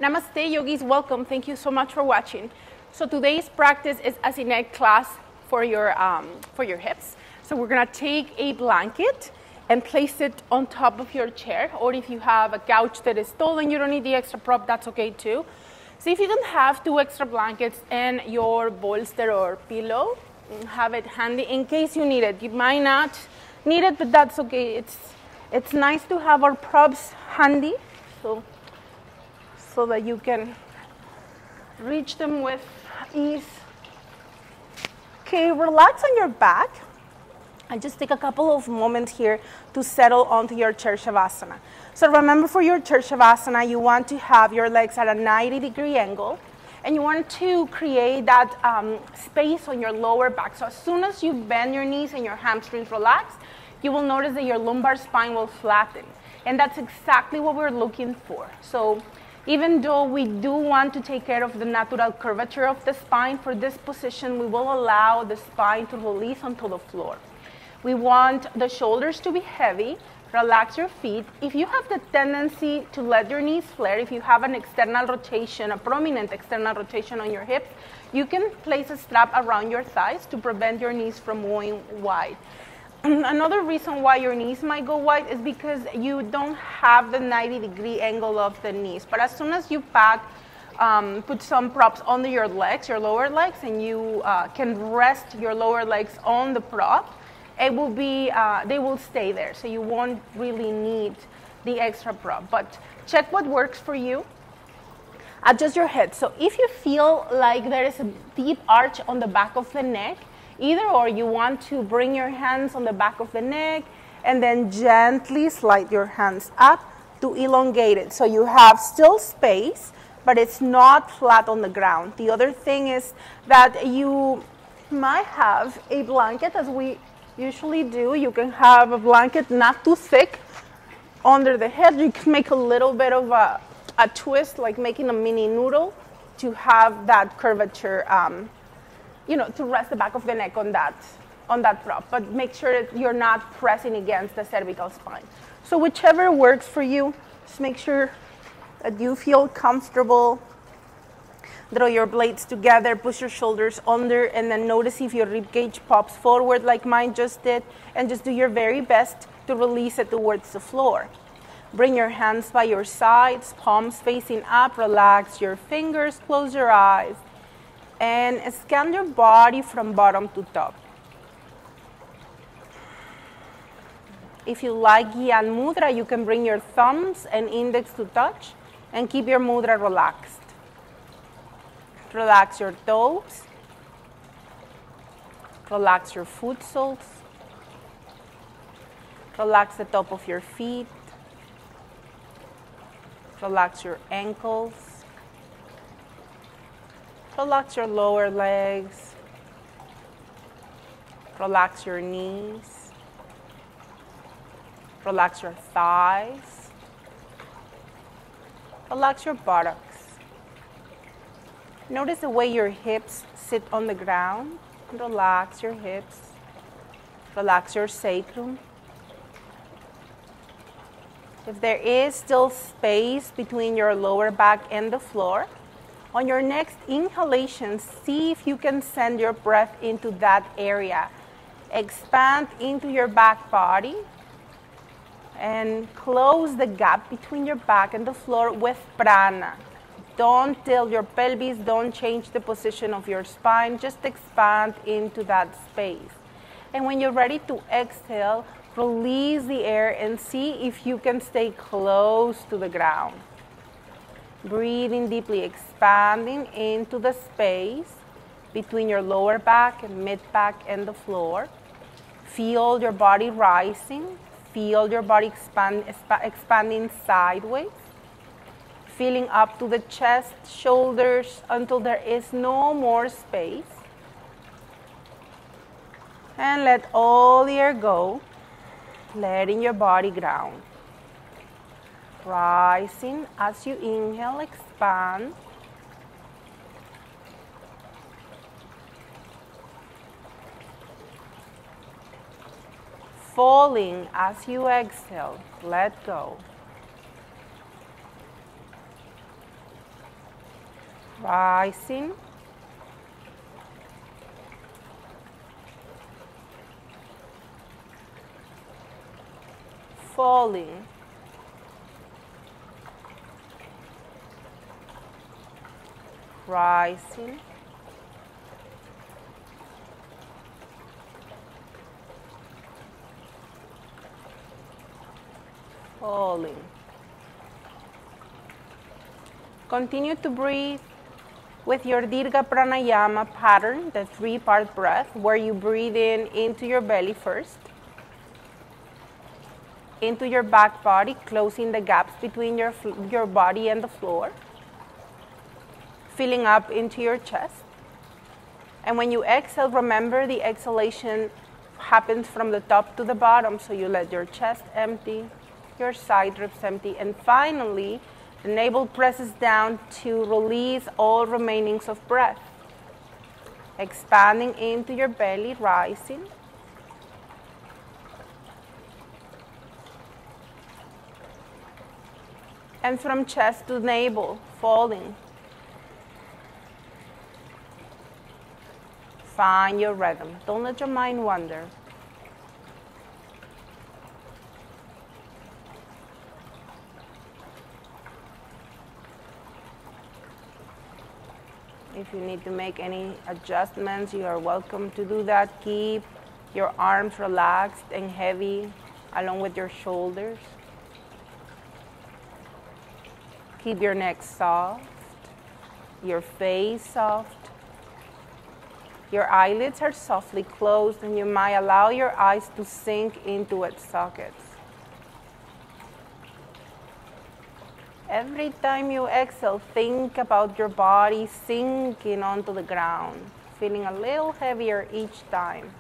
Namaste, yogis. Welcome. Thank you so much for watching. So today's practice is a Asinet class for your hips. So we're gonna take a blanket and place it on top of your chair, or if you have a couch that is tall and you don't need the extra prop, that's okay too. So if you don't have two extra blankets and your bolster or pillow, have it handy in case you need it. You might not need it, but that's okay. It's nice to have our props handy, so that you can reach them with ease. Okay, relax on your back and just take a couple of moments here to settle onto your chair shavasana. So remember, for your chair shavasana, you want to have your legs at a 90-degree angle, and you want to create that space on your lower back. So as soon as you bend your knees and your hamstrings relax, you will notice that your lumbar spine will flatten. And that's exactly what we're looking for. So even though we do want to take care of the natural curvature of the spine, for this position, we will allow the spine to release onto the floor. We want the shoulders to be heavy. Relax your feet. If you have the tendency to let your knees flare, if you have an external rotation, a prominent external rotation on your hips, you can place a strap around your thighs to prevent your knees from going wide. Another reason why your knees might go wide is because you don't have the 90-degree angle of the knees. But as soon as you put some props under your legs, your lower legs, and you can rest your lower legs on the prop, it will be, they will stay there. So you won't really need the extra prop. But check what works for you. Adjust your head. So if you feel like there is a deep arch on the back of the neck, either or, you want to bring your hands on the back of the neck and then gently slide your hands up to elongate it. So you have still space, but it's not flat on the ground. The other thing is that you might have a blanket, as we usually do. You can have a blanket not too thick under the head. You can make a little bit of a twist, like making a mini noodle, to have that curvature, to rest the back of the neck on that prop. But make sure that you're not pressing against the cervical spine. So whichever works for you, just make sure that you feel comfortable. Draw your blades together, push your shoulders under, and then notice if your rib cage pops forward like mine just did, and just do your very best to release it towards the floor. Bring your hands by your sides, palms facing up, relax your fingers, close your eyes, and scan your body from bottom to top. If you like Gyan Mudra, you can bring your thumbs and index to touch and keep your mudra relaxed. Relax your toes. Relax your foot soles. Relax the top of your feet. Relax your ankles. Relax your lower legs. Relax your knees. Relax your thighs. Relax your buttocks. Notice the way your hips sit on the ground. Relax your hips. Relax your sacrum. If there is still space between your lower back and the floor, on your next inhalation, see if you can send your breath into that area. Expand into your back body and close the gap between your back and the floor with prana. Don't tilt your pelvis, don't change the position of your spine, just expand into that space. And when you're ready to exhale, release the air and see if you can stay close to the ground. Breathing deeply, expanding into the space between your lower back and mid back and the floor. Feel your body rising. Feel your body expanding sideways. Feeling up to the chest, shoulders, until there is no more space. And let all the air go, letting your body ground. Rising as you inhale, expand. Falling as you exhale, let go. rising, falling, rising, falling. Continue to breathe with your Dirga Pranayama pattern, the 3-part breath, where you breathe in into your belly first, into your back body, closing the gaps between your body and the floor, filling up into your chest. And when you exhale, remember the exhalation happens from the top to the bottom, so you let your chest empty, your side ribs empty, and finally, the navel presses down to release all remainings of breath. Expanding into your belly, rising. And from chest to navel, falling. Find your rhythm. Don't let your mind wander. If you need to make any adjustments, you are welcome to do that. Keep your arms relaxed and heavy along with your shoulders. Keep your neck soft, your face soft. Your eyelids are softly closed and you might allow your eyes to sink into its sockets. Every time you exhale, think about your body sinking onto the ground, feeling a little heavier each time.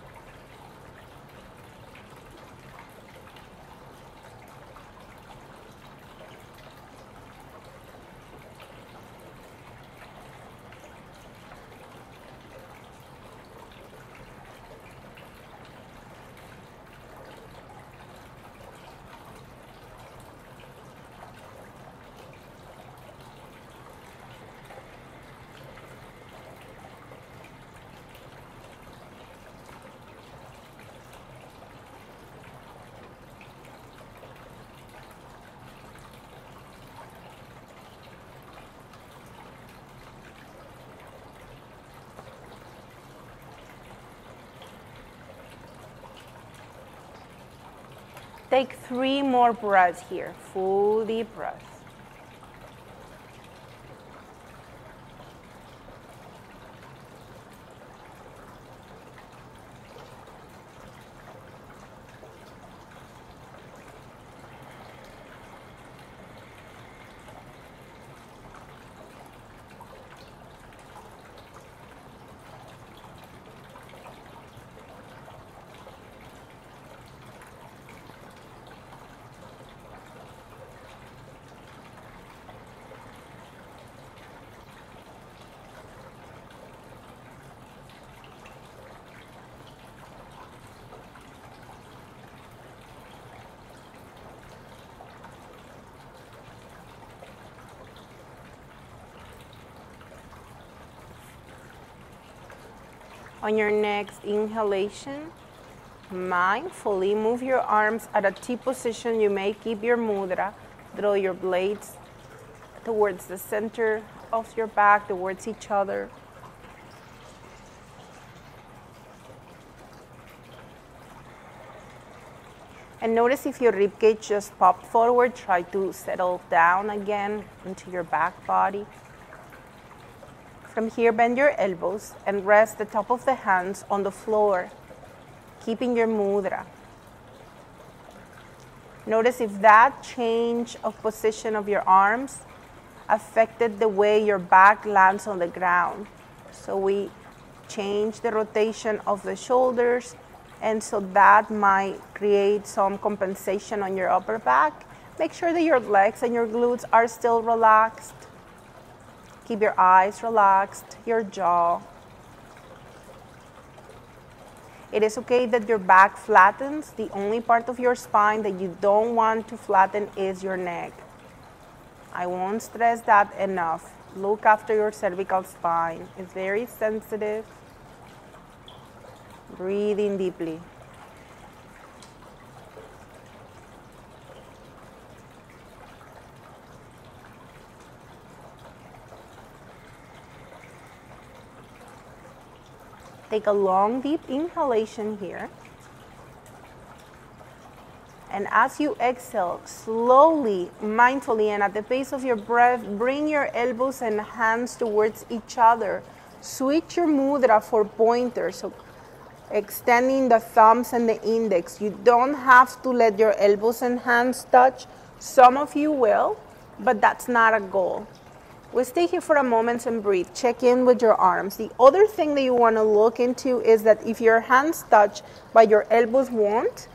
Take 3 more breaths here, full deep breaths. On your next inhalation, mindfully move your arms at a T position. You may keep your mudra. Draw your blades towards the center of your back, towards each other. And notice if your ribcage just popped forward, try to settle down again into your back body. From here, bend your elbows and rest the top of the hands on the floor, keeping your mudra. Notice if that change of position of your arms affected the way your back lands on the ground. So we change the rotation of the shoulders, and so that might create some compensation on your upper back. Make sure that your legs and your glutes are still relaxed. Keep your eyes relaxed, your jaw. It is okay that your back flattens. The only part of your spine that you don't want to flatten is your neck. I won't stress that enough. Look after your cervical spine. It's very sensitive. Breathing deeply. Take a long, deep inhalation here. And as you exhale, slowly, mindfully, and at the pace of your breath, bring your elbows and hands towards each other. Switch your mudra for pointers, so extending the thumbs and the index. You don't have to let your elbows and hands touch. Some of you will, but that's not a goal. We'll stay here for a moment and breathe. Check in with your arms. The other thing that you want to look into is that if your hands touch but your elbows won't,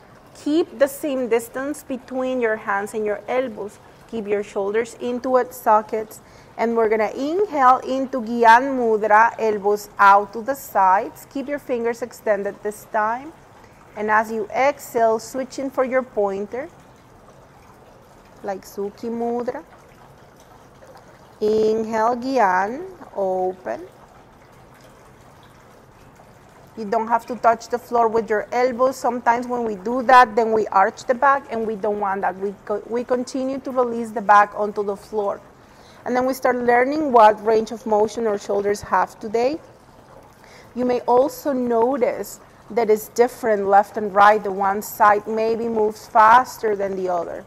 keep the same distance between your hands and your elbows. Keep your shoulders into its sockets. And we're going to inhale into Gyan Mudra, elbows out to the sides. Keep your fingers extended this time. And as you exhale, switching for your pointer, like Sukhi Mudra. Inhale, Gyan, open. You don't have to touch the floor with your elbows. Sometimes when we do that, then we arch the back, and we don't want that. We continue to release the back onto the floor. And then we start learning what range of motion our shoulders have today. You may also notice that it's different left and right. The one side maybe moves faster than the other.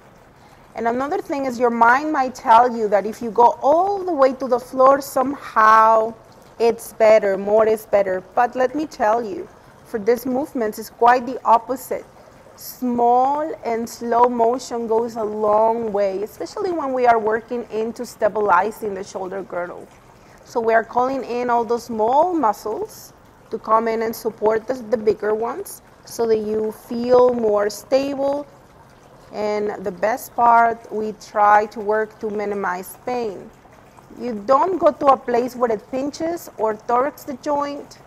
And another thing is your mind might tell you that if you go all the way to the floor, somehow it's better, more is better. But let me tell you, for these movements, it's quite the opposite. Small and slow motion goes a long way, especially when we are working into stabilizing the shoulder girdle. So we are calling in all those small muscles to come in and support the bigger ones so that you feel more stable. And the best part, we try to work to minimize pain. You don't go to a place where it pinches or torques the joint.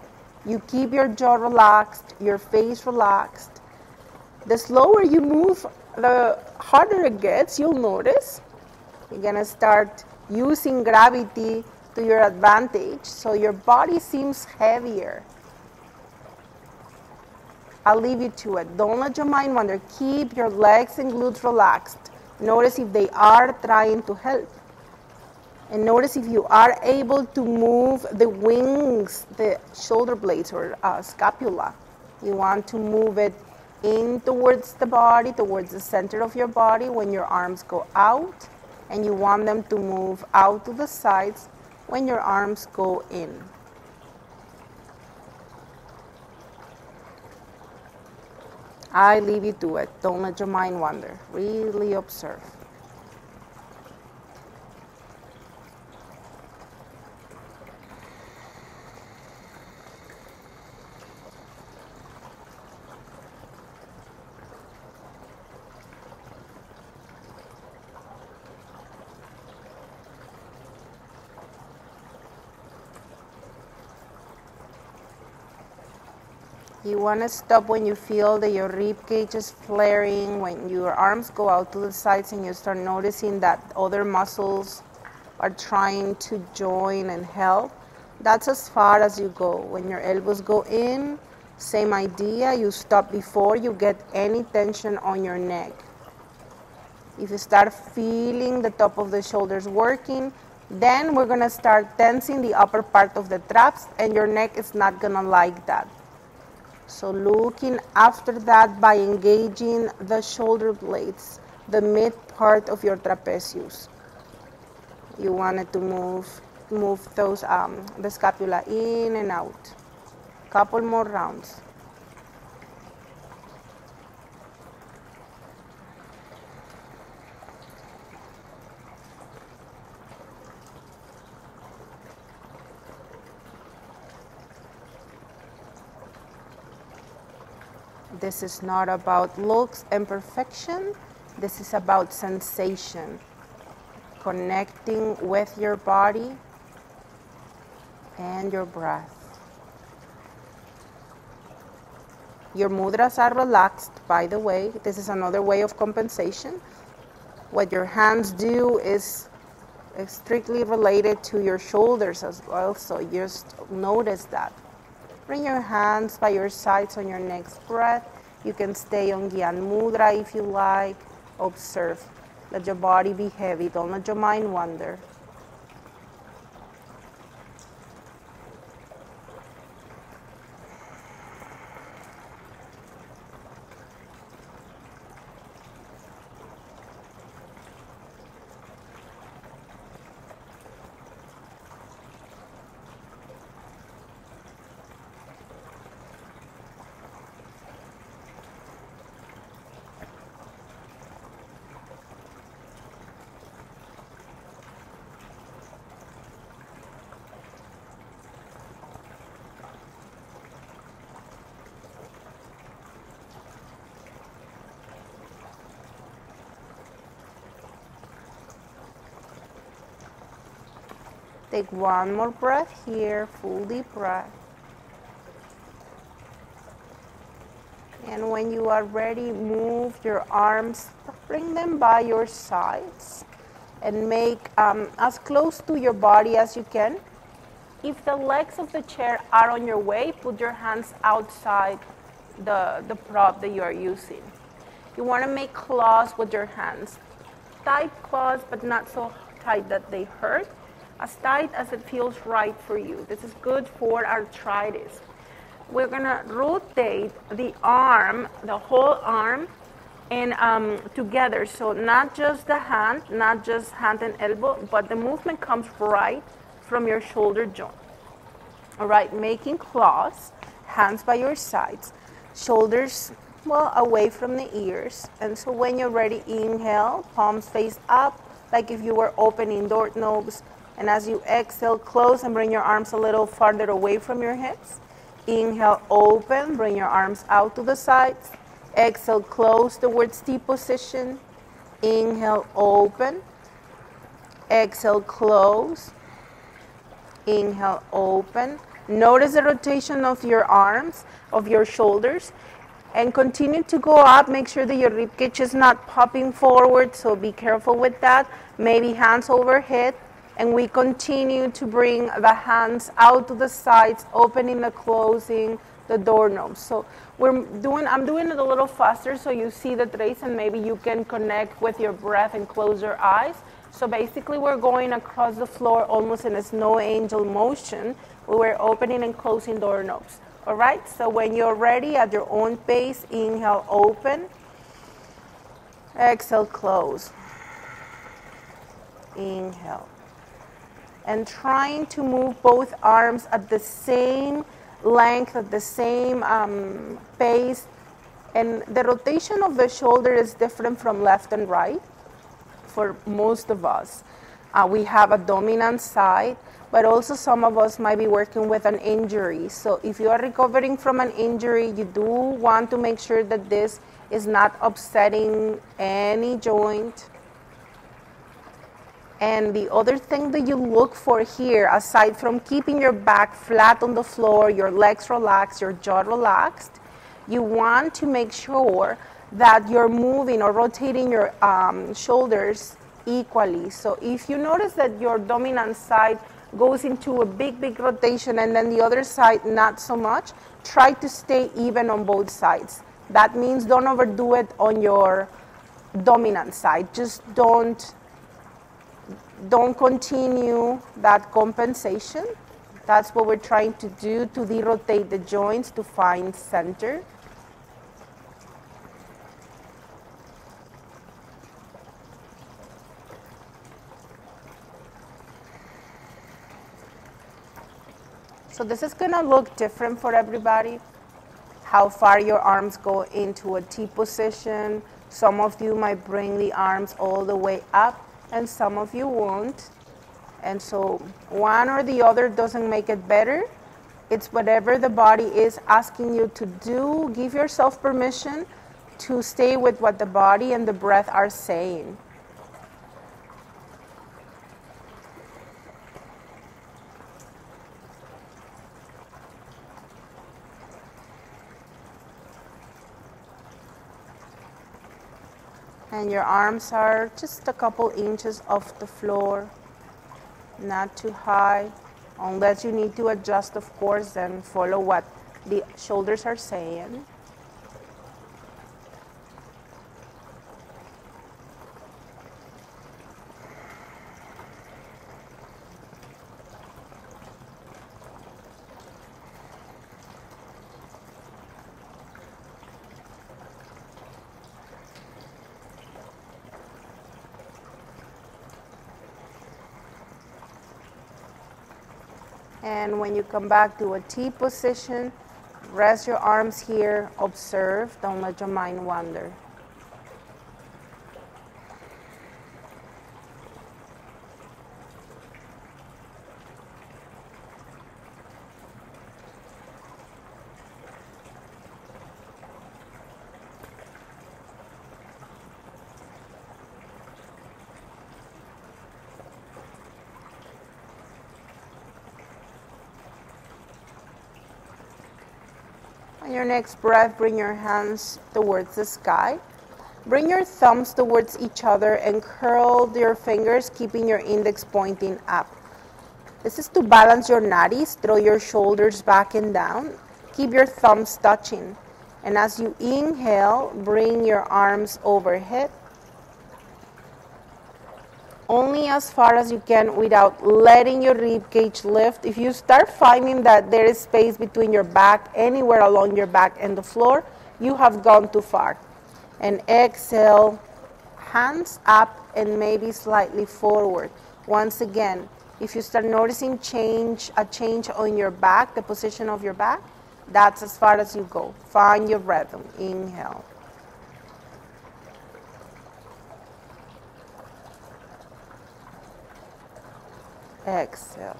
You keep your jaw relaxed, your face relaxed. The slower you move, the harder it gets, you'll notice. You're gonna start using gravity to your advantage, so your body seems heavier. I'll leave you to it. Don't let your mind wander. Keep your legs and glutes relaxed. Notice if they are trying to help. And notice if you are able to move the wings, the shoulder blades or scapula. You want to move it in towards the body, towards the center of your body when your arms go out. And you want them to move out to the sides when your arms go in. I leave you to it. Don't let your mind wander. Really observe. You want to stop when you feel that your rib cage is flaring, when your arms go out to the sides and you start noticing that other muscles are trying to join and help. That's as far as you go. When your elbows go in, same idea, you stop before you get any tension on your neck. If you start feeling the top of the shoulders working, then we're going to start tensing the upper part of the traps, and your neck is not going to like that. So looking after that by engaging the shoulder blades, the mid part of your trapezius. You wanted to move those the scapula in and out. Couple more rounds. This is not about looks and perfection. This is about sensation. Connecting with your body and your breath. Your mudras are relaxed, by the way. This is another way of compensation. What your hands do is strictly related to your shoulders as well, so just notice that. Bring your hands by your sides on your next breath. You can stay on Gyan Mudra if you like. Observe. Let your body be heavy. Don't let your mind wander. Take one more breath here, full deep breath. And when you are ready, move your arms, bring them by your sides, and make as close to your body as you can. If the legs of the chair are on your way, put your hands outside the prop that you are using. You want to make claws with your hands. Tight claws, but not so tight that they hurt. As tight as it feels right for you. This is good for arthritis. We're gonna rotate the arm, the whole arm, and together. So not just the hand, not just hand and elbow, but the movement comes right from your shoulder joint. All right, making claws, hands by your sides, shoulders well away from the ears. And so when you're ready, inhale, palms face up, like if you were opening doorknobs. And as you exhale, close and bring your arms a little farther away from your hips. Inhale, open, bring your arms out to the sides. Exhale, close towards T position. Inhale, open. Exhale, close. Inhale, open. Notice the rotation of your arms, of your shoulders. And continue to go up. Make sure that your ribcage is not popping forward, so be careful with that. Maybe hands overhead. And we continue to bring the hands out to the sides, opening and closing the doorknobs. So I'm doing it a little faster so you see the trace and maybe you can connect with your breath and close your eyes. So basically we're going across the floor almost in a snow angel motion. We're opening and closing doorknobs. All right, so when you're ready at your own pace, inhale, open. Exhale, close. Inhale. And trying to move both arms at the same length, at the same pace. And the rotation of the shoulder is different from left and right for most of us. We have a dominant side, but also some of us might be working with an injury. So if you are recovering from an injury, you do want to make sure that this is not upsetting any joint. And the other thing that you look for here, aside from keeping your back flat on the floor, your legs relaxed, your jaw relaxed, you want to make sure that you're moving or rotating your shoulders equally. So if you notice that your dominant side goes into a big rotation and then the other side not so much, try to stay even on both sides. That means don't overdo it on your dominant side. Just don't continue that compensation. That's what we're trying to do, to de-rotate the joints to find center. So this is gonna look different for everybody. How far your arms go into a T position. Some of you might bring the arms all the way up, and some of you won't. And so one or the other doesn't make it better. It's whatever the body is asking you to do. Give yourself permission to stay with what the body and the breath are saying. And your arms are just a couple inches off the floor. not too high. Unless you need to adjust, of course, then follow what the shoulders are saying. And when you come back to a T position, rest your arms here, observe, don't let your mind wander. On your next breath, bring your hands towards the sky. Bring your thumbs towards each other and curl your fingers, keeping your index pointing up. This is to balance your nadis. Throw your shoulders back and down. Keep your thumbs touching. And as you inhale, bring your arms overhead. Only as far as you can without letting your rib cage lift. If you start finding that there is space between your back, anywhere along your back and the floor, you have gone too far. And exhale, hands up and maybe slightly forward. Once again, if you start noticing a change on your back, the position of your back, that's as far as you go. Find your rhythm. Inhale. Exhale.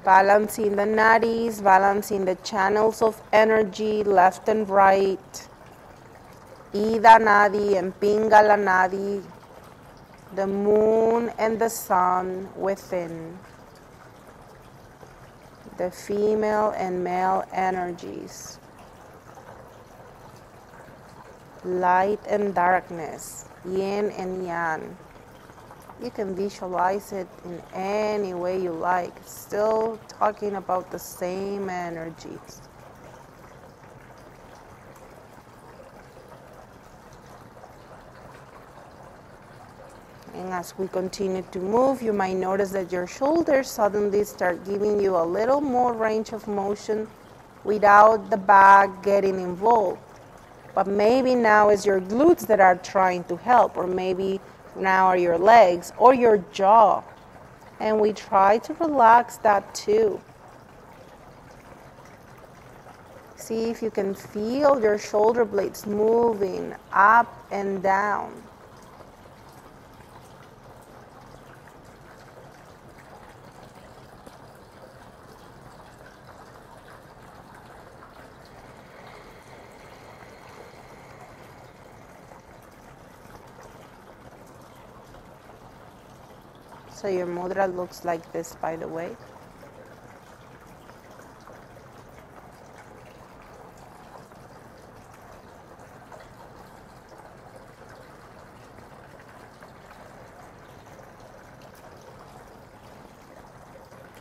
Balancing the nadis, balancing the channels of energy, left and right. Ida Nadi and Pingala Nadi, the moon and the sun within. The female and male energies, light and darkness, yin and yang. You can visualize it in any way you like, still talking about the same energies. And as we continue to move, you might notice that your shoulders suddenly start giving you a little more range of motion without the back getting involved. But maybe now it's your glutes that are trying to help, or maybe now are your legs or your jaw. And we try to relax that too. See if you can feel your shoulder blades moving up and down. So your mudra looks like this, by the way.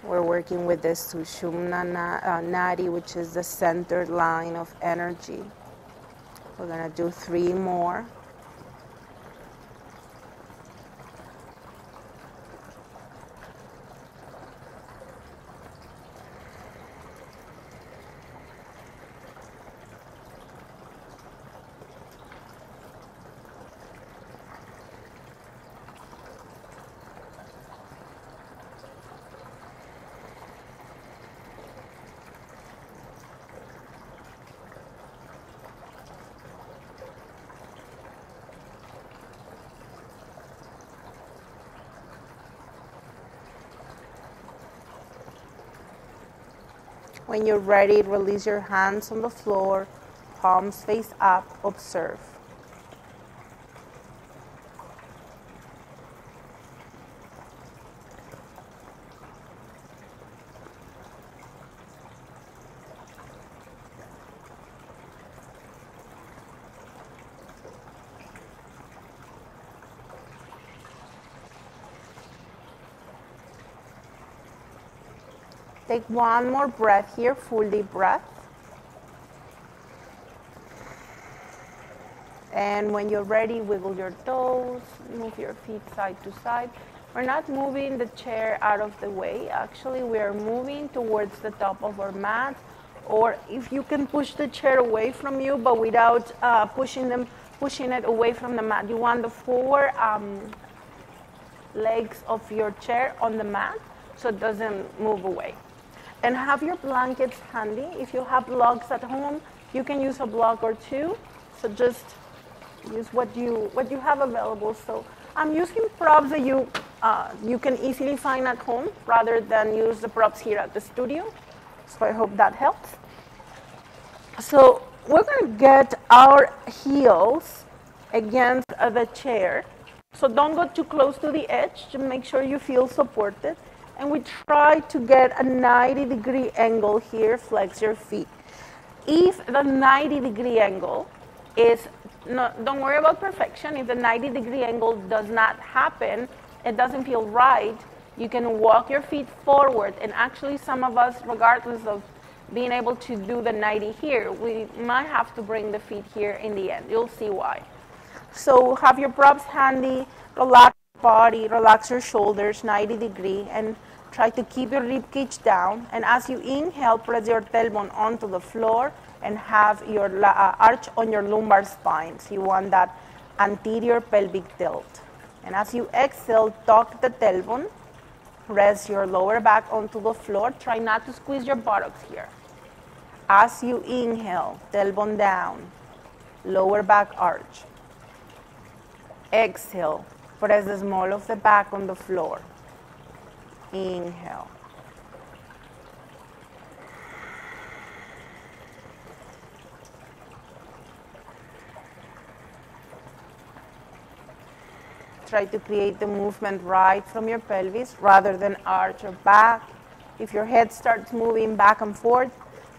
We're working with the Sushumna Nadi, which is the centered line of energy. We're going to do 3 more. When you're ready, release your hands on the floor, palms face up, observe. Take one more breath here, full deep breath. And when you're ready, wiggle your toes, move your feet side to side. We're not moving the chair out of the way. Actually, we are moving towards the top of our mat. Or if you can push the chair away from you, but without pushing it away from the mat. You want the four legs of your chair on the mat so it doesn't move away. And have your blankets handy. If you have blocks at home, you can use a block or two. So just use what you have available. So I'm using props that you can easily find at home rather than use the props here at the studio. So I hope that helps. So we're going to get our heels against the chair. So don't go too close to the edge to make sure you feel supported. And we try to get a 90-degree angle here, flex your feet. If the 90-degree angle is, don't worry about perfection. If the 90-degree angle does not happen, it doesn't feel right, you can walk your feet forward. And actually some of us, regardless of being able to do the 90 here, we might have to bring the feet here in the end. You'll see why. So have your props handy, relax your body, relax your shoulders, 90 degree, and try to keep your rib cage down. And as you inhale, press your tailbone onto the floor and have your arch on your lumbar spine. So you want that anterior pelvic tilt. And as you exhale, tuck the tailbone, rest your lower back onto the floor. Try not to squeeze your buttocks here. As you inhale, tailbone down, lower back arch. Exhale, press the small of the back on the floor. Inhale. Try to create the movement right from your pelvis rather than arch your back. If your head starts moving back and forth,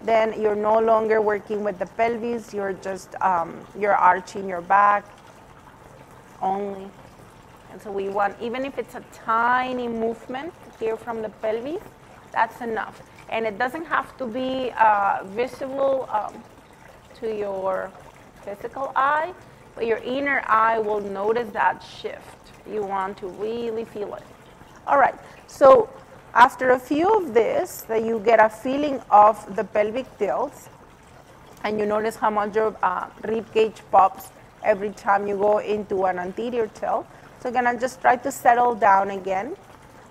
then you're no longer working with the pelvis, you're just you're arching your back only. And so we want, even if it's a tiny movement here from the pelvis, that's enough. And it doesn't have to be visible to your physical eye, but your inner eye will notice that shift. You want to really feel it. All right, so after a few of this, that you get a feeling of the pelvic tilts, and you notice how much your rib cage pops every time you go into an anterior tilt. So you're gonna just try to settle down again.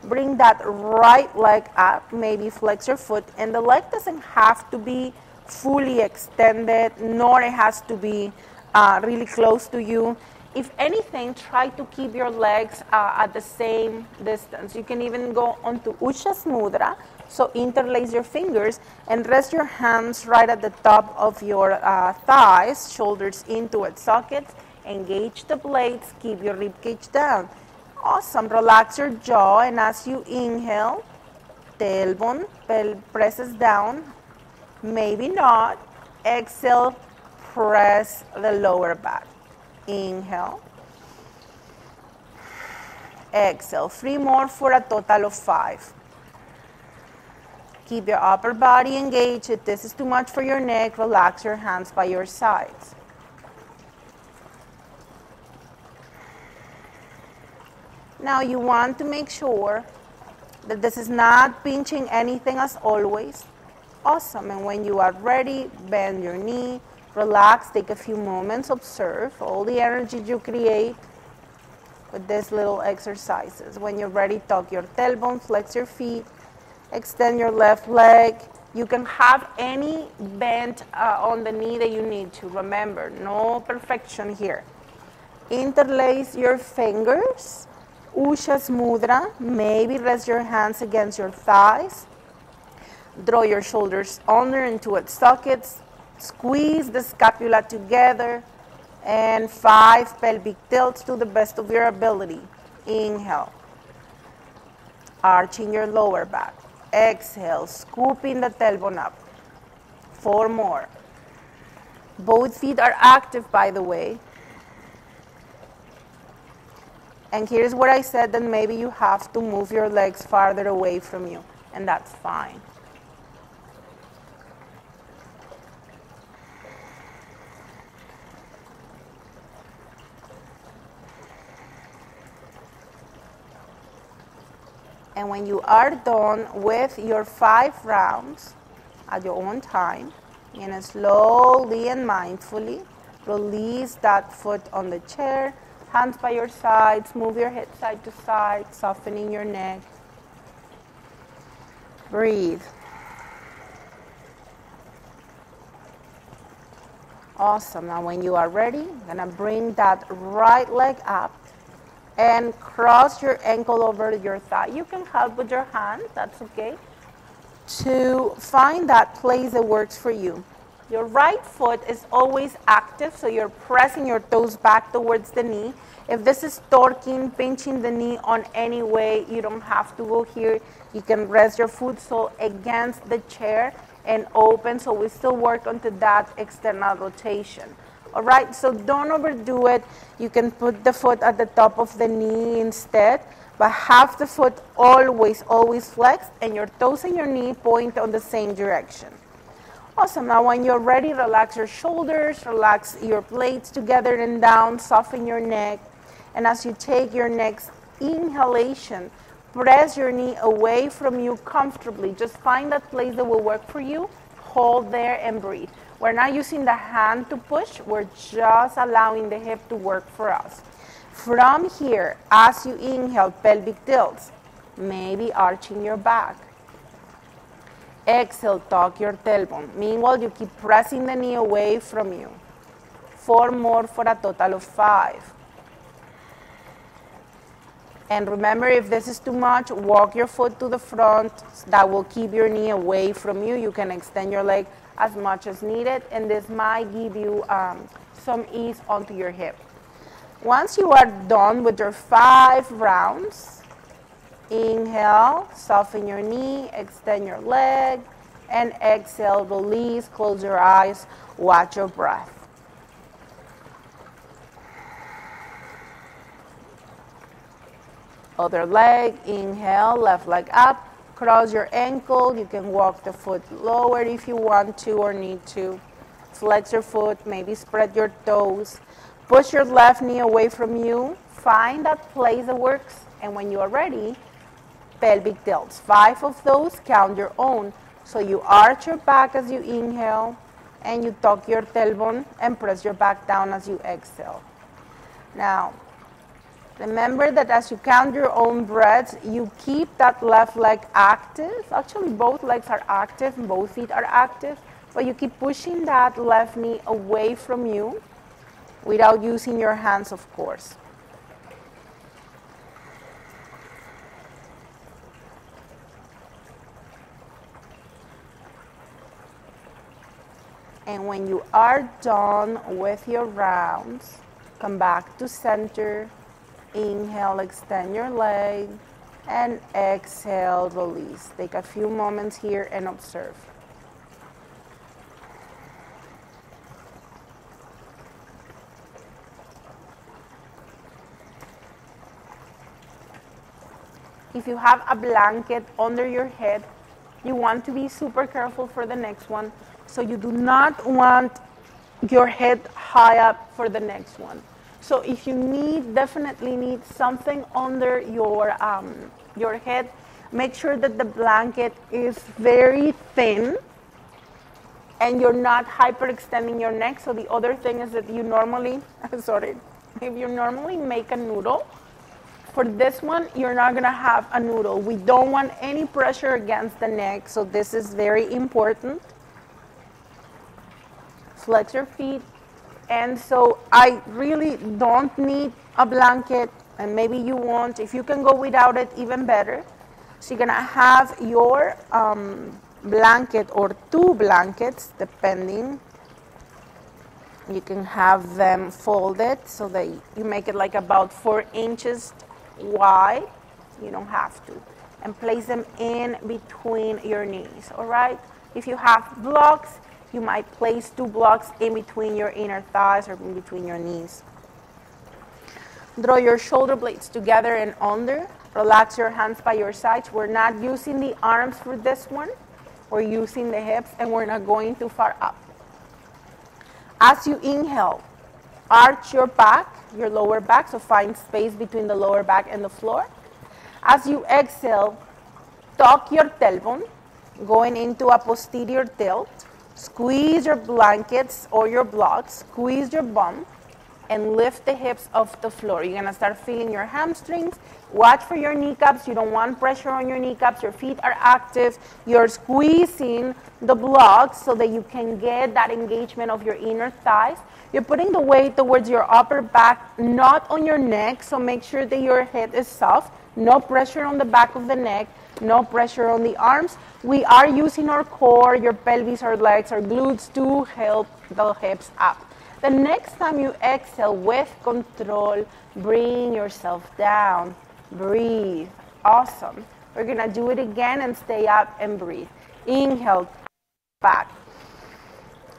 Bring that right leg up, maybe flex your foot, and the leg doesn't have to be fully extended, nor it has to be really close to you. If anything, try to keep your legs at the same distance. You can even go onto Uttanasana, so interlace your fingers and rest your hands right at the top of your thighs, shoulders into its sockets. Engage the blades, keep your rib cage down. Awesome, relax your jaw, and as you inhale, tailbone presses down, maybe not. Exhale, press the lower back. Inhale. Exhale, 3 more for a total of 5. Keep your upper body engaged. If this is too much for your neck, relax your hands by your sides. Now you want to make sure that this is not pinching anything as always. Awesome, and when you are ready, bend your knee, relax, take a few moments, observe all the energy you create with these little exercises. When you're ready, tuck your tailbone, flex your feet, extend your left leg. You can have any bend on the knee that you need to. Remember, no perfection here. Interlace your fingers. Uttanasana, maybe rest your hands against your thighs. Draw your shoulders under into its sockets. Squeeze the scapula together. And 5 pelvic tilts to the best of your ability. Inhale. Arching your lower back. Exhale, scooping the tailbone up. 4 more. Both feet are active, by the way. And here's what I said, that maybe you have to move your legs farther away from you, and that's fine. And when you are done with your 5 rounds at your own time, you're going to slowly and mindfully release that foot on the chair, hands by your sides, move your head side to side, softening your neck. Breathe. Awesome. Now when you are ready, you're going to bring that right leg up and cross your ankle over your thigh. You can help with your hand, that's okay, to find that place that works for you. Your right foot is always active, so you're pressing your toes back towards the knee. If this is torquing, pinching the knee on any way, you don't have to go here. You can rest your foot sole against the chair and open, so we still work onto that external rotation. All right, so don't overdo it. You can put the foot at the top of the knee instead, but have the foot always flexed and your toes and your knee point on the same direction. Awesome. Now when you're ready, relax your shoulders, relax your blades together and down, soften your neck. And as you take your next inhalation, press your knee away from you comfortably. Just find that place that will work for you. Hold there and breathe. We're not using the hand to push. We're just allowing the hip to work for us. From here, as you inhale, pelvic tilts, maybe arching your back. Exhale, tuck your tailbone. Meanwhile, you keep pressing the knee away from you. 4 more for a total of 5. And remember, if this is too much, walk your foot to the front. That will keep your knee away from you. You can extend your leg as much as needed, and this might give you some ease onto your hip. Once you are done with your 5 rounds, inhale, soften your knee, extend your leg, and exhale, release, close your eyes, watch your breath. Other leg, inhale, left leg up, cross your ankle. You can walk the foot lower if you want to or need to. Flex your foot, maybe spread your toes. Push your left knee away from you. Find that place that works. And when you are ready, pelvic tilts. 5 of those, count your own. So you arch your back as you inhale, and you tuck your tailbone and press your back down as you exhale. Now, remember that as you count your own breaths, you keep that left leg active. Actually, both legs are active, both feet are active, but you keep pushing that left knee away from you without using your hands, of course. And when you are done with your rounds, come back to center. Inhale, extend your leg, and exhale, release. Take a few moments here and observe. If you have a blanket under your head, you want to be super careful for the next one. So you do not want your head high up for the next one. So if you definitely need something under your head, make sure that the blanket is very thin and you're not hyperextending your neck. So the other thing is that you normally, if you normally make a noodle, for this one, you're not gonna have a noodle. We don't want any pressure against the neck, so this is very important. Flex your feet. And so I really don't need a blanket, and maybe you won't. If you can go without it, even better. So you're gonna have your blanket or 2 blankets, depending. You can have them folded so that you make it like about 4 inches wide. You don't have to. And place them in between your knees, all right? If you have blocks, you might place 2 blocks in between your inner thighs or in between your knees. Draw your shoulder blades together and under. Relax your hands by your sides. We're not using the arms for this one. We're using the hips, and we're not going too far up. As you inhale, arch your back, your lower back, so find space between the lower back and the floor. As you exhale, tuck your tailbone, going into a posterior tilt. Squeeze your blankets or your blocks, squeeze your bum, and lift the hips off the floor. You're gonna start feeling your hamstrings. Watch for your kneecaps. You don't want pressure on your kneecaps. Your feet are active. You're squeezing the blocks so that you can get that engagement of your inner thighs. You're putting the weight towards your upper back, not on your neck, so make sure that your head is soft. No pressure on the back of the neck, no pressure on the arms. We are using our core, your pelvis, our legs, our glutes to help the hips up. The next time you exhale with control, bring yourself down. Breathe. Awesome. We're going to do it again and stay up and breathe. Inhale, back.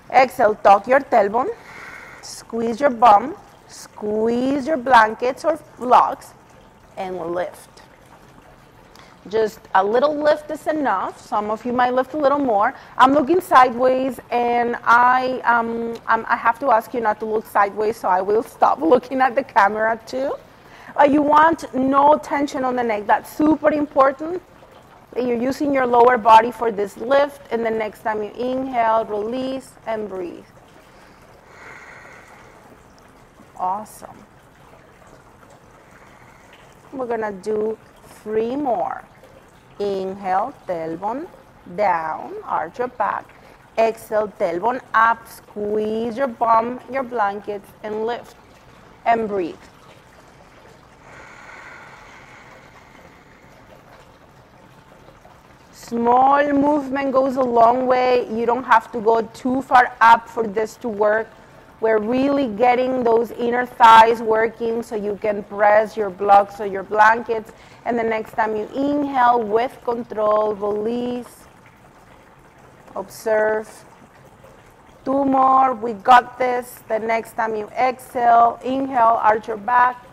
Exhale, tuck your tailbone. Squeeze your bum. Squeeze your blankets or blocks and lift. Just a little lift is enough. Some of you might lift a little more. I'm looking sideways, and I have to ask you not to look sideways, so I will stop looking at the camera too. You want no tension on the neck. That's super important. You're using your lower body for this lift, and the next time you inhale, release, and breathe. Awesome. We're gonna do 3 more. Inhale, tailbone down, arch your back. Exhale, tailbone up, squeeze your bum, your blankets, and lift. And breathe. Small movement goes a long way. You don't have to go too far up for this to work. We're really getting those inner thighs working so you can press your blocks or your blankets. And the next time you inhale with control, release, observe. 2 more, we got this. The next time you exhale, inhale, arch your back.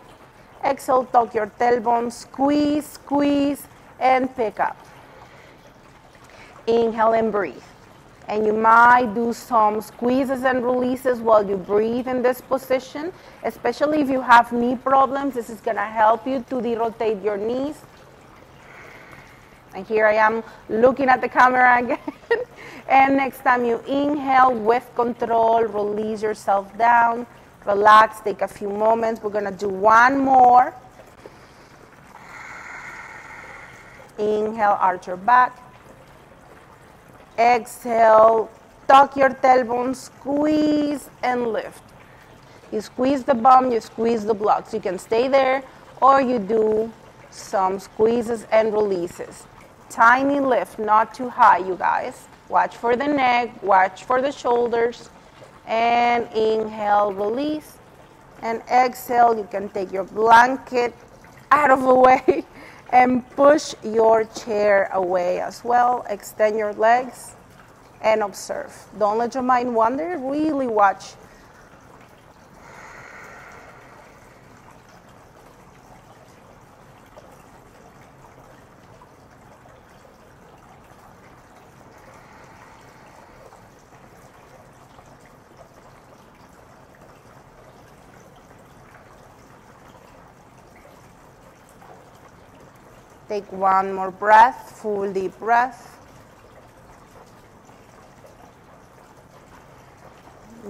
Exhale, tuck your tailbone, squeeze, squeeze, and pick up. Inhale and breathe. And you might do some squeezes and releases while you breathe in this position, especially if you have knee problems. This is going to help you to derotate your knees. And here I am looking at the camera again. And next time you inhale with control, release yourself down, relax, take a few moments. We're going to do 1 more. Inhale, arch your back. Exhale, tuck your tailbone, squeeze and lift. You squeeze the bum, you squeeze the blocks. You can stay there or you do some squeezes and releases. Tiny lift, not too high, you guys. Watch for the neck, watch for the shoulders. And inhale, release. And exhale, you can take your blanket out of the way. And push your chair away as well. Extend your legs and observe. Don't let your mind wander. Really watch. Take 1 more breath, full deep breath.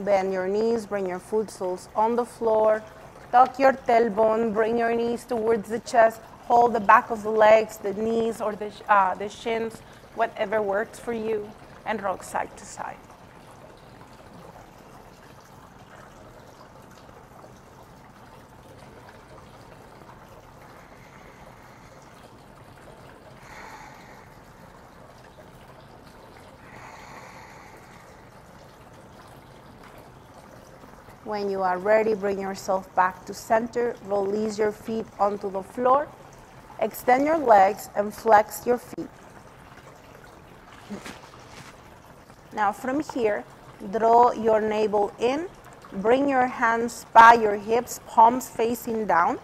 Bend your knees, bring your foot soles on the floor. Tuck your tailbone, bring your knees towards the chest. Hold the back of the legs, the knees, or the shins, whatever works for you, and rock side to side. When you are ready, bring yourself back to center. Release your feet onto the floor. Extend your legs and flex your feet. Now from here, draw your navel in. Bring your hands by your hips, palms facing down.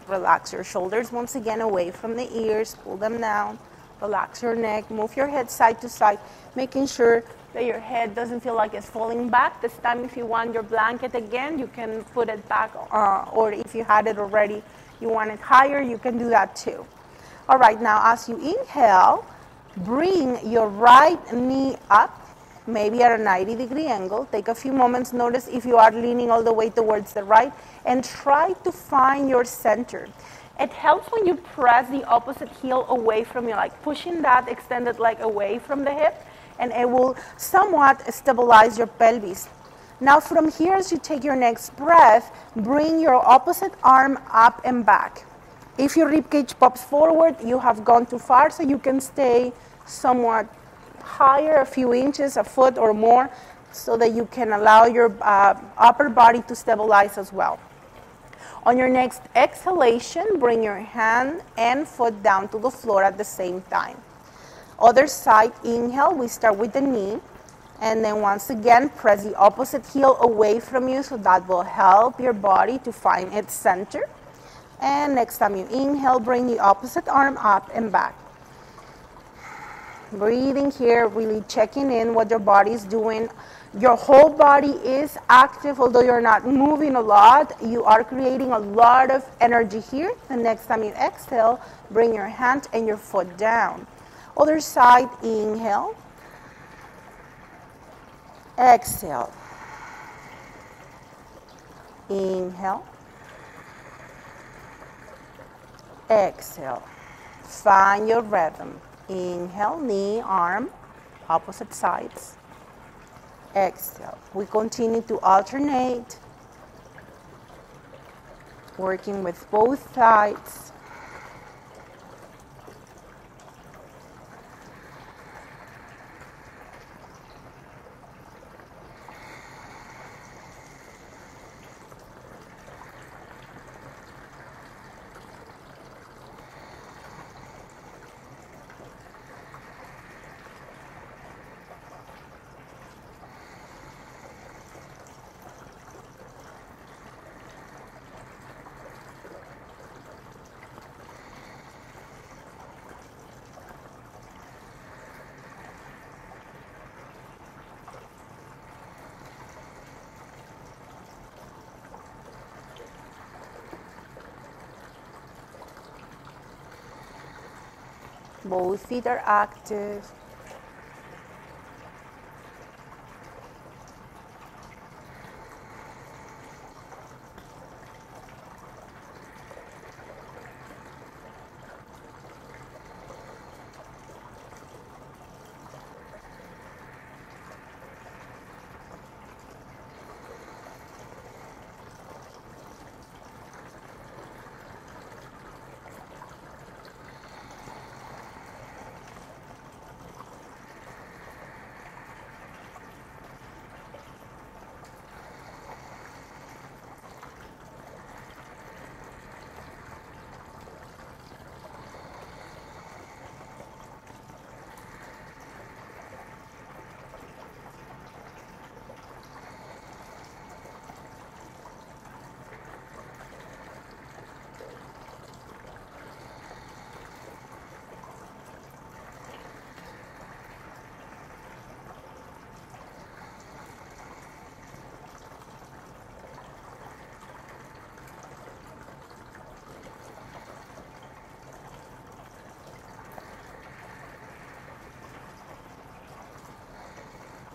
Relax your shoulders once again away from the ears. Pull them down. Relax your neck. Move your head side to side, making sure that your head doesn't feel like it's falling back. This time, if you want your blanket again, you can put it back, or if you had it already, you want it higher, you can do that too. All right, now as you inhale, bring your right knee up, maybe at a 90-degree angle. Take a few moments, notice if you are leaning all the way towards the right, and try to find your center. It helps when you press the opposite heel away from you, like pushing that extended leg away from the hip, and it will somewhat stabilize your pelvis. Now from here, as you take your next breath, bring your opposite arm up and back. If your ribcage pops forward, you have gone too far, so you can stay somewhat higher, a few inches, a foot or more, so that you can allow your upper body to stabilize as well. On your next exhalation, bring your hand and foot down to the floor at the same time. Other side, inhale, we start with the knee, and then once again, press the opposite heel away from you, so that will help your body to find its center. And next time you inhale, bring the opposite arm up and back. Breathing here, really checking in what your body is doing. Your whole body is active, although you're not moving a lot. You are creating a lot of energy here. The next time you exhale, bring your hand and your foot down. Other side, inhale. Exhale. Inhale. Exhale. Find your rhythm. Inhale, knee, arm, opposite sides. Exhale. We continue to alternate, working with both sides. Both feet are active.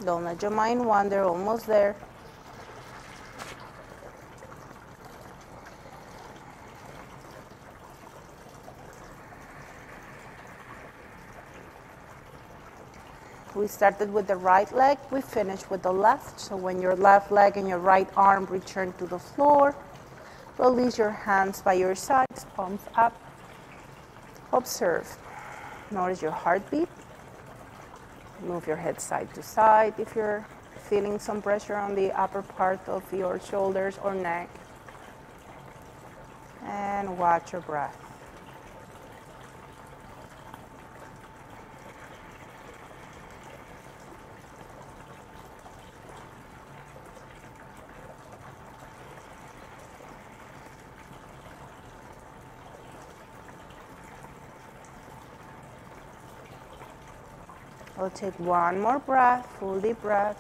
Don't let your mind wander, almost there. We started with the right leg, we finished with the left. So when your left leg and your right arm return to the floor, release your hands by your sides, palms up. Observe. Notice your heartbeat. Move your head side to side if you're feeling some pressure on the upper part of your shoulders or neck. And watch your breath. We'll take one more breath, full deep breath.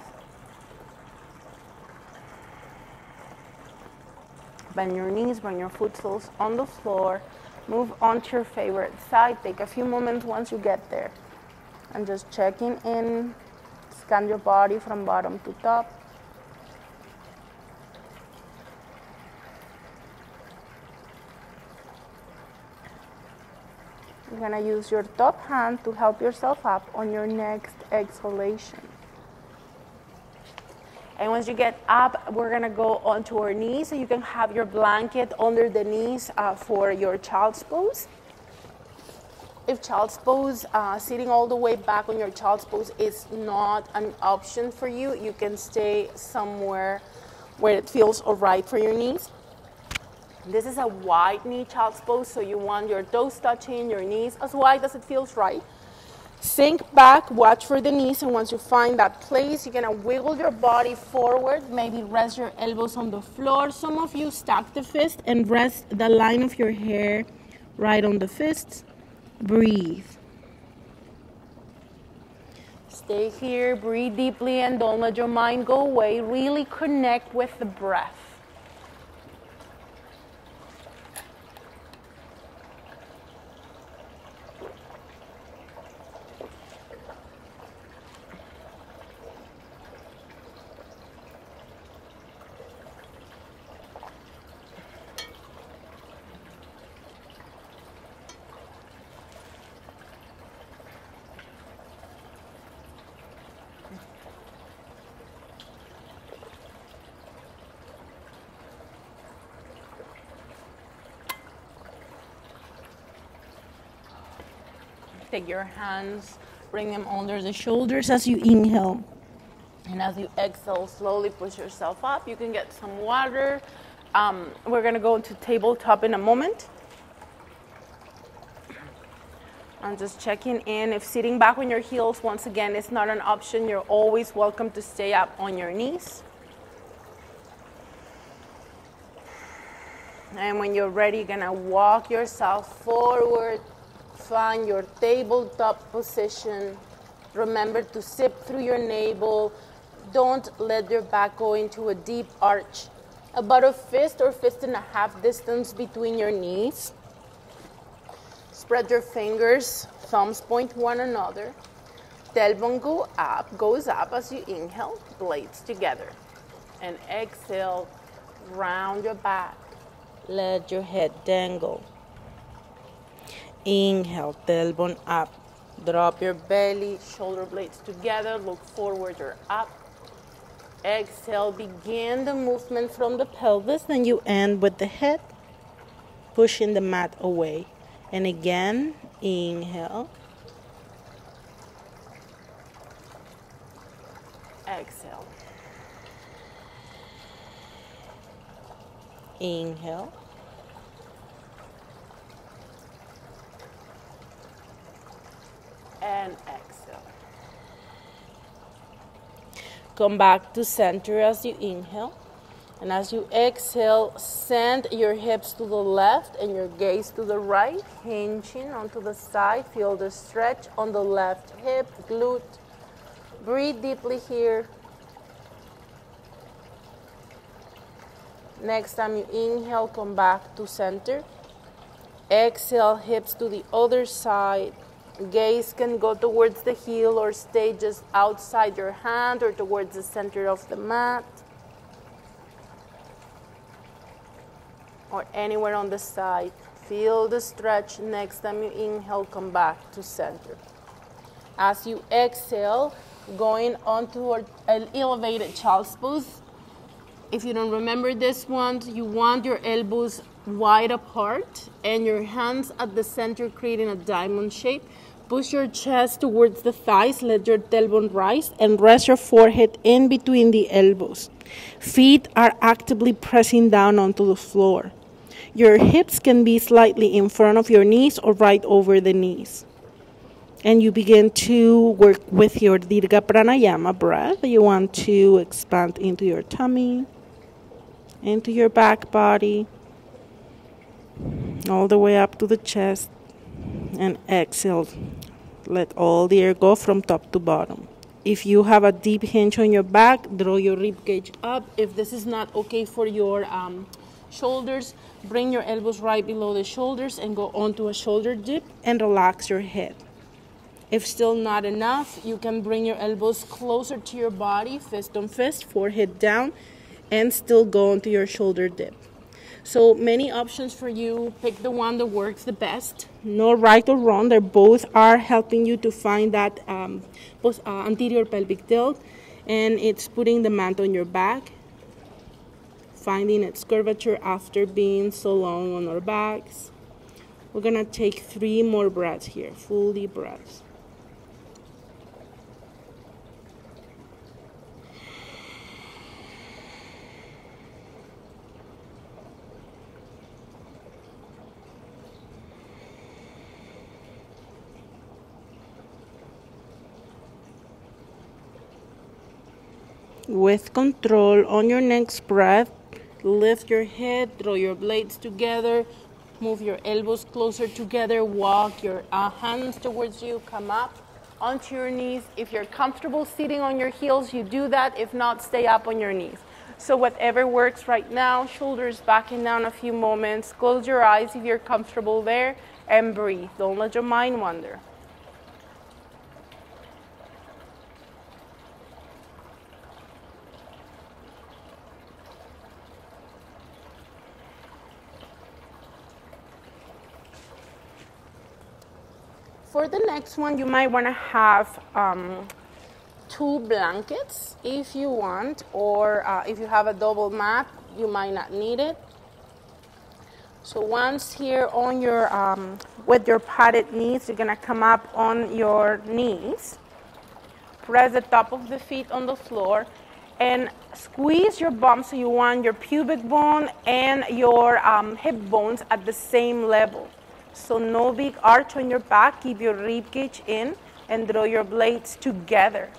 Bend your knees, bring your foot soles on the floor. Move on to your favorite side. Take a few moments once you get there. And just checking in. Scan your body from bottom to top. You're gonna use your top hand to help yourself up on your next exhalation. And once you get up, we're gonna go onto our knees. So you can have your blanket under the knees for your child's pose. If child's pose, sitting all the way back on your child's pose is not an option for you, you can stay somewhere where it feels all right for your knees. This is a wide knee child's pose, so you want your toes touching, your knees as wide as it feels right. Sink back, watch for the knees, and once you find that place, you're gonna wiggle your body forward, maybe rest your elbows on the floor. Some of you stack the fist and rest the line of your hair right on the fists. Breathe. Stay here, breathe deeply, and don't let your mind go away. Really connect with the breath. Take your hands, bring them under the shoulders as you inhale. And as you exhale, slowly push yourself up. You can get some water. We're gonna go into tabletop in a moment. I'm just checking in. If sitting back on your heels, once again, is not an option, you're always welcome to stay up on your knees. And when you're ready, you're gonna walk yourself forward. Find your tabletop position. Remember to sip through your navel. Don't let your back go into a deep arch. About a fist or fist and a half distance between your knees. Spread your fingers, thumbs point one another. Tailbone goes up as you inhale, blades together. And exhale, round your back. Let your head dangle. Inhale, tailbone up. Drop your belly, shoulder blades together, look forward or up. Exhale, begin the movement from the pelvis, then you end with the head, pushing the mat away. And again, inhale. Exhale. Inhale. And exhale. Come back to center as you inhale. And as you exhale, send your hips to the left and your gaze to the right, hinging onto the side. Feel the stretch on the left hip, glute. Breathe deeply here. Next time you inhale, come back to center. Exhale, hips to the other side. Gaze can go towards the heel or stay just outside your hand or towards the center of the mat. Or anywhere on the side. Feel the stretch. Next time you inhale, come back to center. As you exhale, going onto an elevated child's pose. If you don't remember this one, you want your elbows wide apart and your hands at the center creating a diamond shape. Push your chest towards the thighs, let your tailbone rise, and rest your forehead in between the elbows. Feet are actively pressing down onto the floor. Your hips can be slightly in front of your knees or right over the knees. And you begin to work with your Dirga Pranayama breath. You want to expand into your tummy, into your back body, all the way up to the chest. And exhale. Let all the air go from top to bottom. If you have a deep hinge on your back, draw your rib cage up. If this is not okay for your shoulders, bring your elbows right below the shoulders and go onto a shoulder dip and relax your head. If still not enough, you can bring your elbows closer to your body, fist on fist, forehead down, and still go into your shoulder dip. So many options for you. Pick the one that works the best. No right or wrong. They both are helping you to find that anterior pelvic tilt, and it's putting the mat on your back, finding its curvature after being so long on our backs. We're gonna take 3 more breaths here, full deep breaths. With control, on your next breath, lift your head, draw your blades together, move your elbows closer together, walk your hands towards you, come up onto your knees. If you're comfortable sitting on your heels, you do that. If not, stay up on your knees. So whatever works right now, shoulders backing down a few moments, close your eyes if you're comfortable there, and breathe. Don't let your mind wander. For the next one, you might want to have 2 blankets if you want, or if you have a double mat, you might not need it. So once here on your, with your padded knees, you're gonna come up on your knees, press the top of the feet on the floor, and squeeze your bum so you want your pubic bone and your hip bones at the same level. So no big arch on your back, keep your rib cage in and draw your blades together.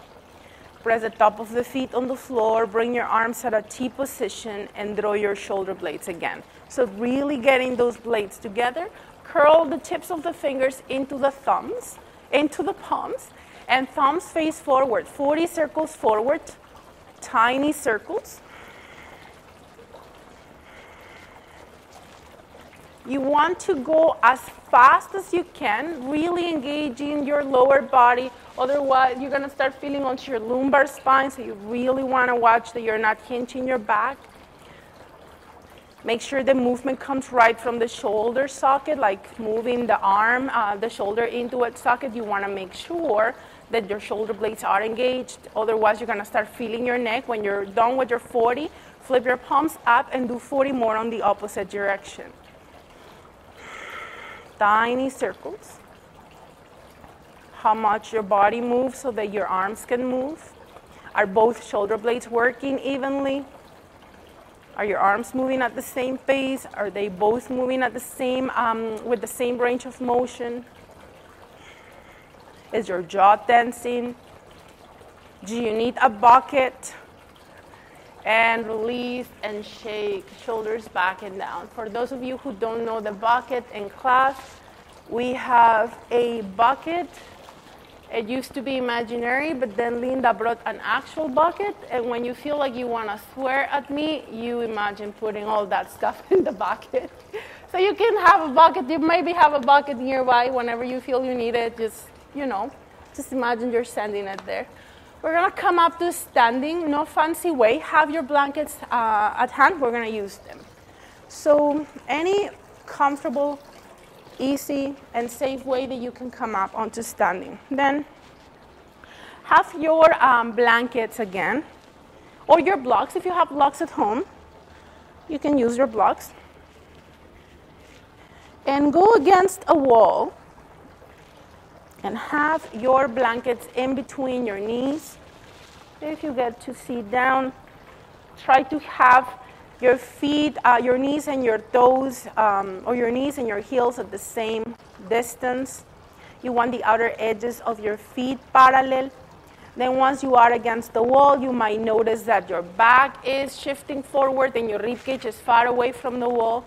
Press the top of the feet on the floor, bring your arms at a T position and draw your shoulder blades again. So really getting those blades together, curl the tips of the fingers into the thumbs, into the palms, and thumbs face forward, 40 circles forward, tiny circles. You want to go as fast as you can, really engaging your lower body. Otherwise, you're gonna start feeling onto your lumbar spine, so you really wanna watch that you're not hinging your back. Make sure the movement comes right from the shoulder socket, like moving the arm, the shoulder into its socket. You wanna make sure that your shoulder blades are engaged. Otherwise, you're gonna start feeling your neck. When you're done with your 40, flip your palms up and do 40 more on the opposite direction. Tiny circles. How much your body moves so that your arms can move. Are both shoulder blades working evenly? Are your arms moving at the same pace? Are they both moving at the same, with the same range of motion? Is your jaw tensing? Do you need a bucket? And release and shake, shoulders back and down. For those of you who don't know the bucket in class, we have a bucket. It used to be imaginary, but then Linda brought an actual bucket, and when you feel like you want to swear at me, you imagine putting all that stuff in the bucket. So you can have a bucket, you maybe have a bucket nearby whenever you feel you need it, just, just imagine you're sending it there. We're gonna come up to standing, no fancy way. Have your blankets at hand, we're gonna use them. So any comfortable, easy, and safe way that you can come up onto standing. Then have your blankets again, or your blocks. If you have blocks at home, you can use your blocks. And go against a wall and have your blankets in between your knees. If you get to sit down, try to have your feet, your knees and your toes, or your knees and your heels at the same distance. You want the outer edges of your feet parallel. Then once you are against the wall, you might notice that your back is shifting forward and your ribcage is far away from the wall.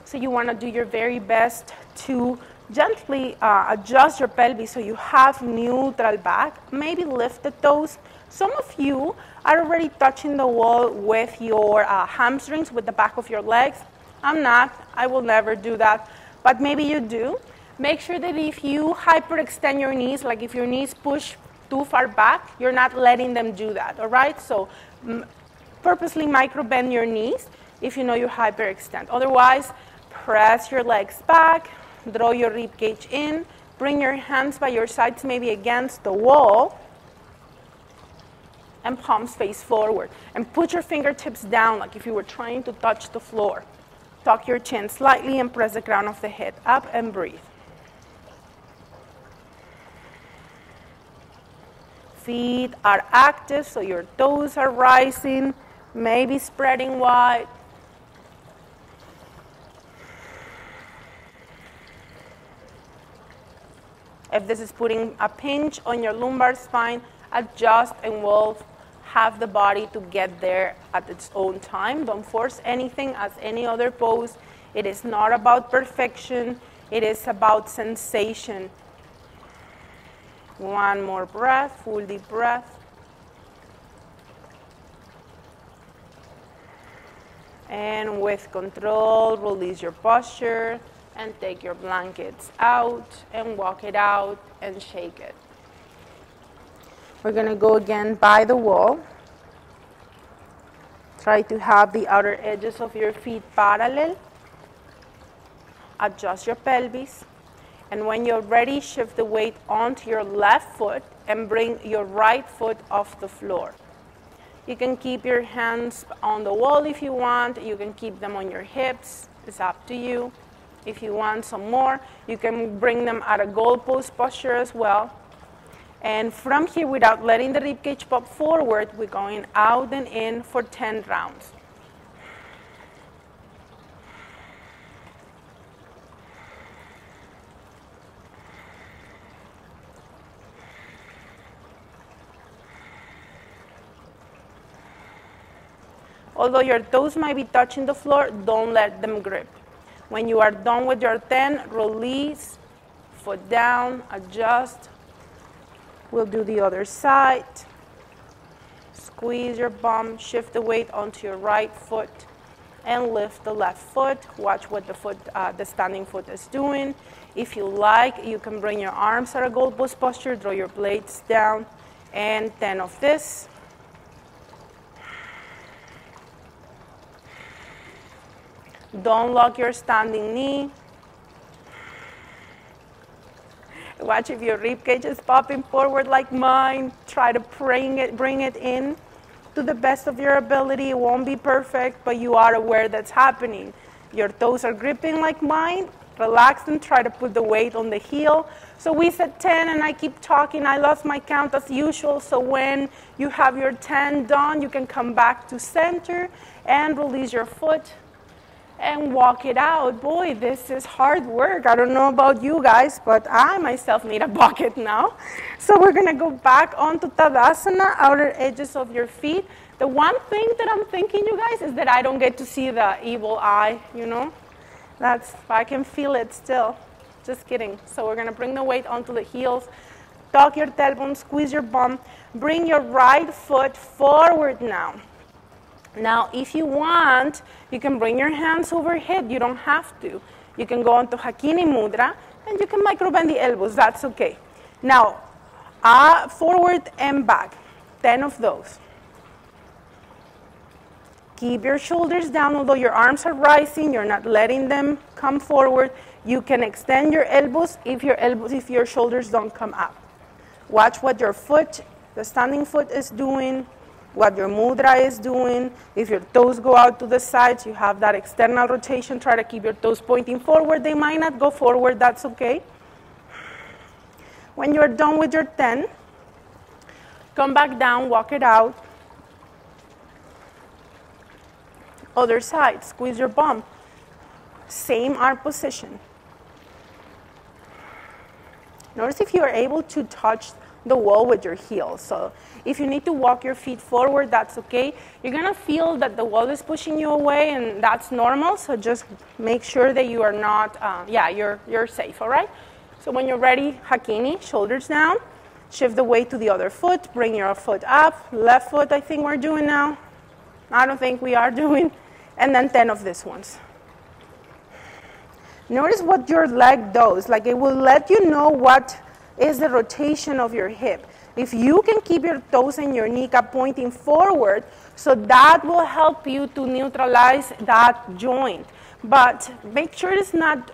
So you want to do your very best to gently adjust your pelvis so you have neutral back. Maybe lift the toes. Some of you are already touching the wall with your hamstrings, with the back of your legs. I'm not. I will never do that. But maybe you do. Make sure that if you hyperextend your knees, like if your knees push too far back, you're not letting them do that, all right? So purposely micro-bend your knees if you know you hyperextend. Otherwise, press your legs back, draw your rib cage in, bring your hands by your sides, maybe against the wall, and palms face forward. And put your fingertips down like if you were trying to touch the floor. Tuck your chin slightly and press the crown of the head up and breathe. Feet are active, so your toes are rising, maybe spreading wide. If this is putting a pinch on your lumbar spine, adjust and we'll have the body to get there at its own time. Don't force anything as any other pose. It is not about perfection. It is about sensation. One more breath, full deep breath. And with control, release your posture and take your blankets out and walk it out and shake it. We're going to go again by the wall. Try to have the outer edges of your feet parallel. Adjust your pelvis. And when you're ready, shift the weight onto your left foot and bring your right foot off the floor. You can keep your hands on the wall if you want. You can keep them on your hips. It's up to you. If you want some more, you can bring them at a goalpost posture as well. And from here, without letting the ribcage pop forward, we're going out and in for 10 rounds. Although your toes might be touching the floor, don't let them grip. When you are done with your 10, release, foot down, adjust. We'll do the other side. Squeeze your bum, shift the weight onto your right foot, and lift the left foot. Watch what the standing foot is doing. If you like, you can bring your arms at a goalpost posture, draw your blades down, and 10 of this. Don't lock your standing knee. Watch if your rib cage is popping forward like mine. Try to bring it in to the best of your ability. It won't be perfect, but you are aware that's happening. Your toes are gripping like mine. Relax and try to put the weight on the heel. So we said 10 and I keep talking. I lost my count as usual. So when you have your 10 done, you can come back to center and release your foot and walk it out. Boy, this is hard work. I don't know about you guys, but I myself need a bucket now. So we're gonna go back onto Tadasana, outer edges of your feet. The one thing that I'm thinking, you guys, is that I don't get to see the evil eye, you know? I can feel it still. Just kidding. So we're gonna bring the weight onto the heels. Tuck your tailbone, squeeze your bum. Bring your right foot forward now. Now, if you want, you can bring your hands overhead. You don't have to. You can go into Hakini Mudra, and you can micro-bend the elbows. That's okay. Now, forward and back. 10 of those. Keep your shoulders down. Although your arms are rising, you're not letting them come forward. You can extend your elbows if your shoulders don't come up. Watch what your foot, the standing foot, is doing. What your mudra is doing. If your toes go out to the sides, you have that external rotation. Try to keep your toes pointing forward. They might not go forward. That's okay. When you're done with your 10, come back down, walk it out. Other side, squeeze your bum. Same arm position. Notice if you are able to touch the wall with your heels. So if you need to walk your feet forward, that's okay. You're gonna feel that the wall is pushing you away, and that's normal. So just make sure that you are not, you're safe, all right? So when you're ready, Hakini, shoulders down. Shift the weight to the other foot. Bring your foot up. Left foot, I think we're doing now. I don't think we are doing. And then 10 of these ones. Notice what your leg does. Like it will let you know what is the rotation of your hip. If you can keep your toes and your kneecap pointing forward, so that will help you to neutralize that joint. But make sure it's not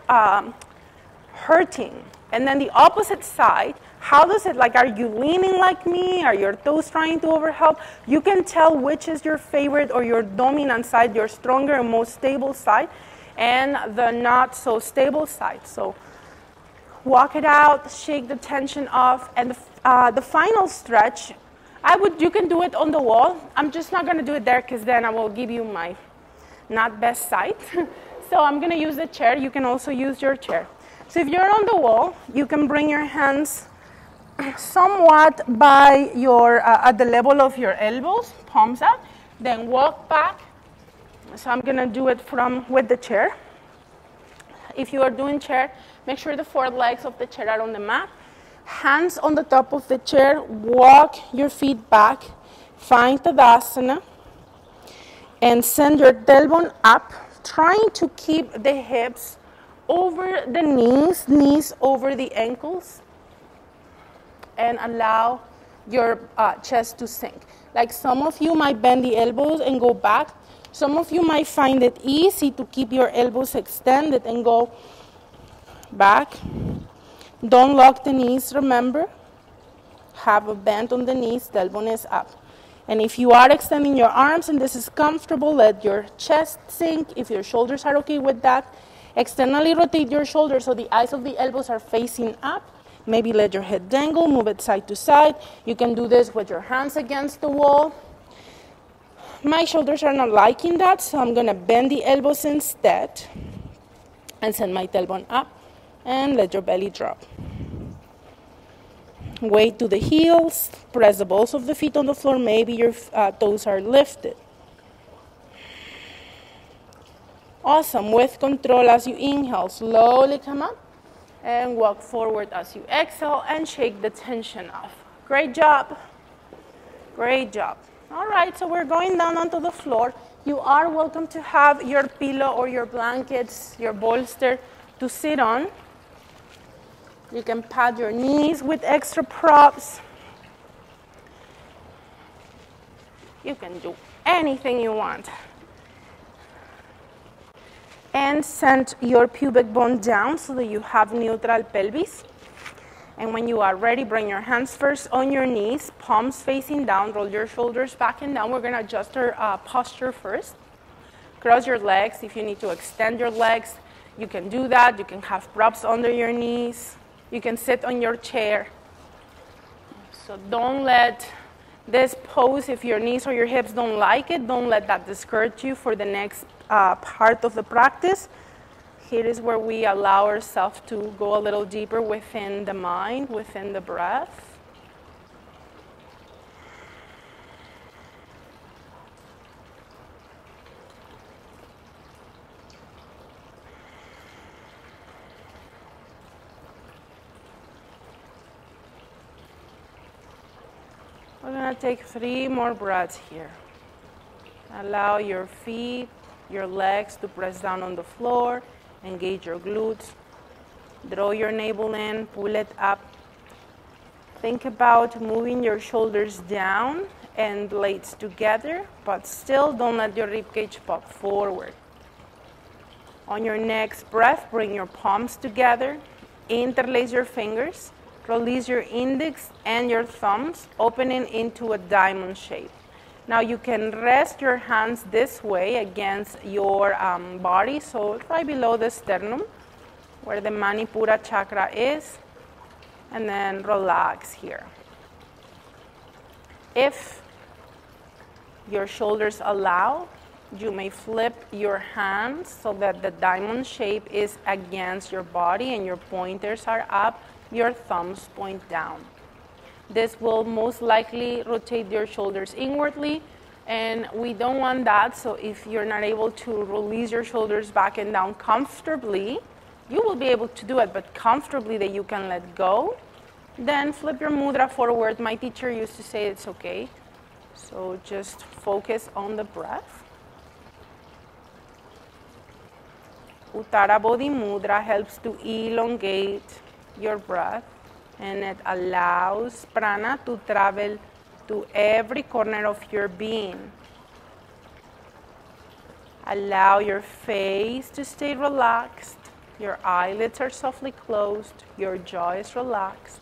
hurting. And then the opposite side, how does it, like, are you leaning like me? Are your toes trying to overhelp? You can tell which is your favorite or your dominant side, your stronger and most stable side, and the not so stable side. So walk it out, shake the tension off, and the final stretch, you can do it on the wall. I'm just not gonna do it there because then I will give you my not best side. So I'm gonna use the chair. You can also use your chair. So if you're on the wall, you can bring your hands somewhat by your, at the level of your elbows, palms out, then walk back. So I'm gonna do it with the chair. If you are doing chair, make sure the 4 legs of the chair are on the mat. Hands on the top of the chair, walk your feet back, find Tadasana, and send your tailbone up, trying to keep the hips over the knees over the ankles, and allow your chest to sink. Like some of you might bend the elbows and go back. Some of you might find it easy to keep your elbows extended and go back. Don't lock the knees, remember. Have a bend on the knees, tailbone is up. And if you are extending your arms and this is comfortable, let your chest sink. If your shoulders are okay with that, externally rotate your shoulders so the eyes of the elbows are facing up. Maybe let your head dangle, move it side to side. You can do this with your hands against the wall. My shoulders are not liking that, so I'm gonna bend the elbows instead and send my tailbone up and let your belly drop. Weight to the heels, press the balls of the feet on the floor, maybe your toes are lifted. Awesome, with control as you inhale, slowly come up and walk forward as you exhale and shake the tension off. Great job, great job. All right, so we're going down onto the floor. You are welcome to have your pillow or your blankets, your bolster to sit on. You can pad your knees with extra props. You can do anything you want. And send your pubic bone down so that you have neutral pelvis. And when you are ready, bring your hands first on your knees, palms facing down, roll your shoulders back and down. We're gonna adjust our posture first. Cross your legs. If you need to extend your legs, you can do that. You can have props under your knees. You can sit on your chair. So don't let this pose, if your knees or your hips don't like it, don't let that discourage you for the next part of the practice. Here is where we allow ourselves to go a little deeper within the mind, within the breath. We're going to take 3 more breaths here. Allow your feet, your legs to press down on the floor. Engage your glutes. Draw your navel in, pull it up. Think about moving your shoulders down and blades together, but still don't let your ribcage pop forward. On your next breath, bring your palms together, interlace your fingers. Release your index and your thumbs, opening into a diamond shape. Now you can rest your hands this way against your body, so right below the sternum, where the Manipura chakra is, and then relax here. If your shoulders allow, you may flip your hands so that the diamond shape is against your body and your pointers are up. Your thumbs point down. This will most likely rotate your shoulders inwardly, and we don't want that. So if you're not able to release your shoulders back and down comfortably, you will be able to do it, but comfortably that you can let go. Then flip your mudra forward. My teacher used to say it's okay. So just focus on the breath. Uttara Bodhi Mudra helps to elongate your breath, and it allows prana to travel to every corner of your being. Allow your face to stay relaxed. Your eyelids are softly closed. Your jaw is relaxed.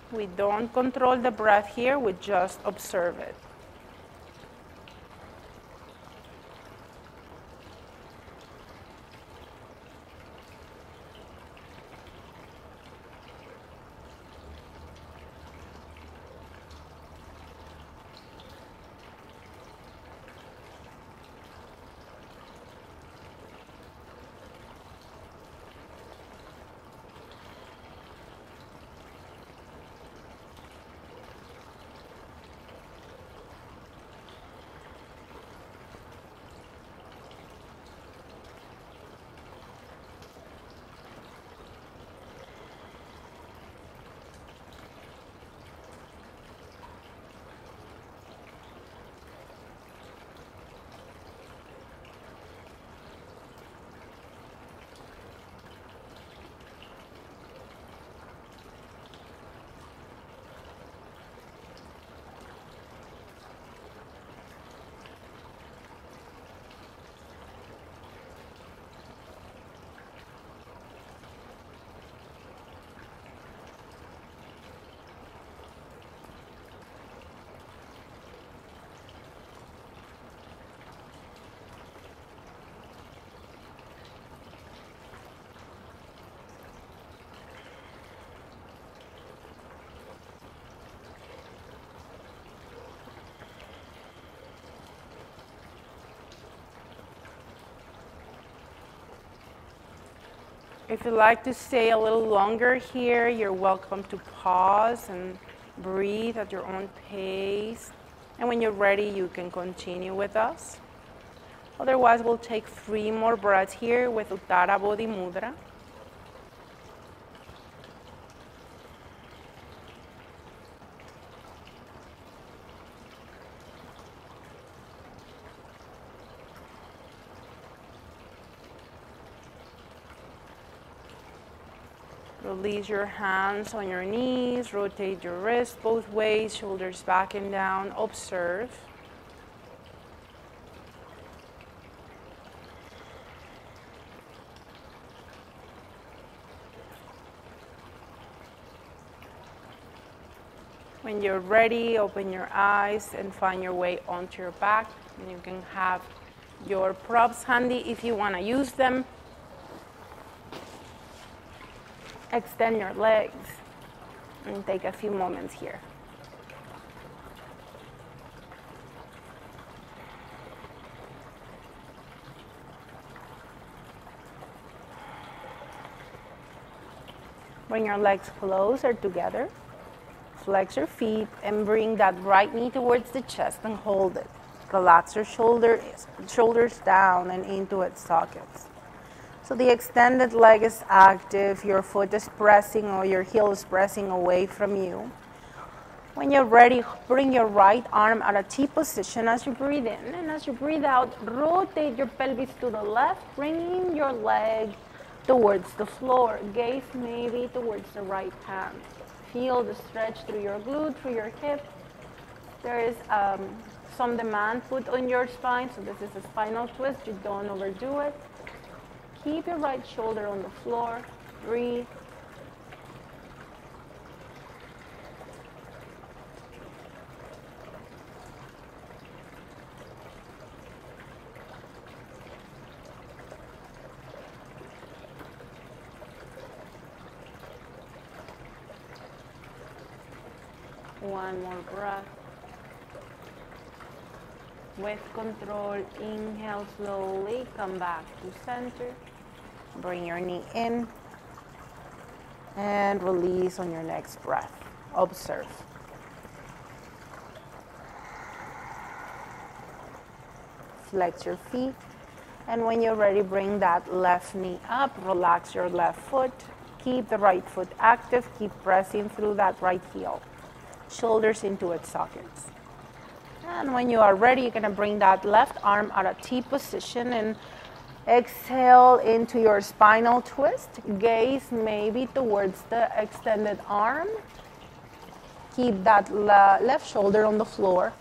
We don't control the breath here, we just observe it. If you'd like to stay a little longer here, you're welcome to pause and breathe at your own pace. And when you're ready, you can continue with us. Otherwise, we'll take 3 more breaths here with Uttara Bodhi Mudra. Release your hands on your knees, rotate your wrists both ways, shoulders back and down, observe. When you're ready, open your eyes and find your way onto your back. And you can have your props handy if you want to use them. Extend your legs and take a few moments here. Bring your legs close or together. Flex your feet and bring that right knee towards the chest and hold it. Relax your shoulders down and into its sockets. So the extended leg is active, your foot is pressing or your heel is pressing away from you. When you're ready, bring your right arm at a T position as you breathe in. And as you breathe out, rotate your pelvis to the left, bringing your leg towards the floor. Gaze maybe towards the right hand. Feel the stretch through your glute, through your hip. There is some demand put on your spine, so this is a spinal twist. You don't overdo it. Keep your right shoulder on the floor. Breathe. One more breath. With control, inhale slowly, come back to center. Bring your knee in and release on your next breath. Observe. Flex your feet, and when you're ready, bring that left knee up, relax your left foot, keep the right foot active, keep pressing through that right heel. shoulders into its sockets. And when you are ready, you're going to bring that left arm out of T position and exhale into your spinal twist. Gaze maybe towards the extended arm. Keep that left shoulder on the floor.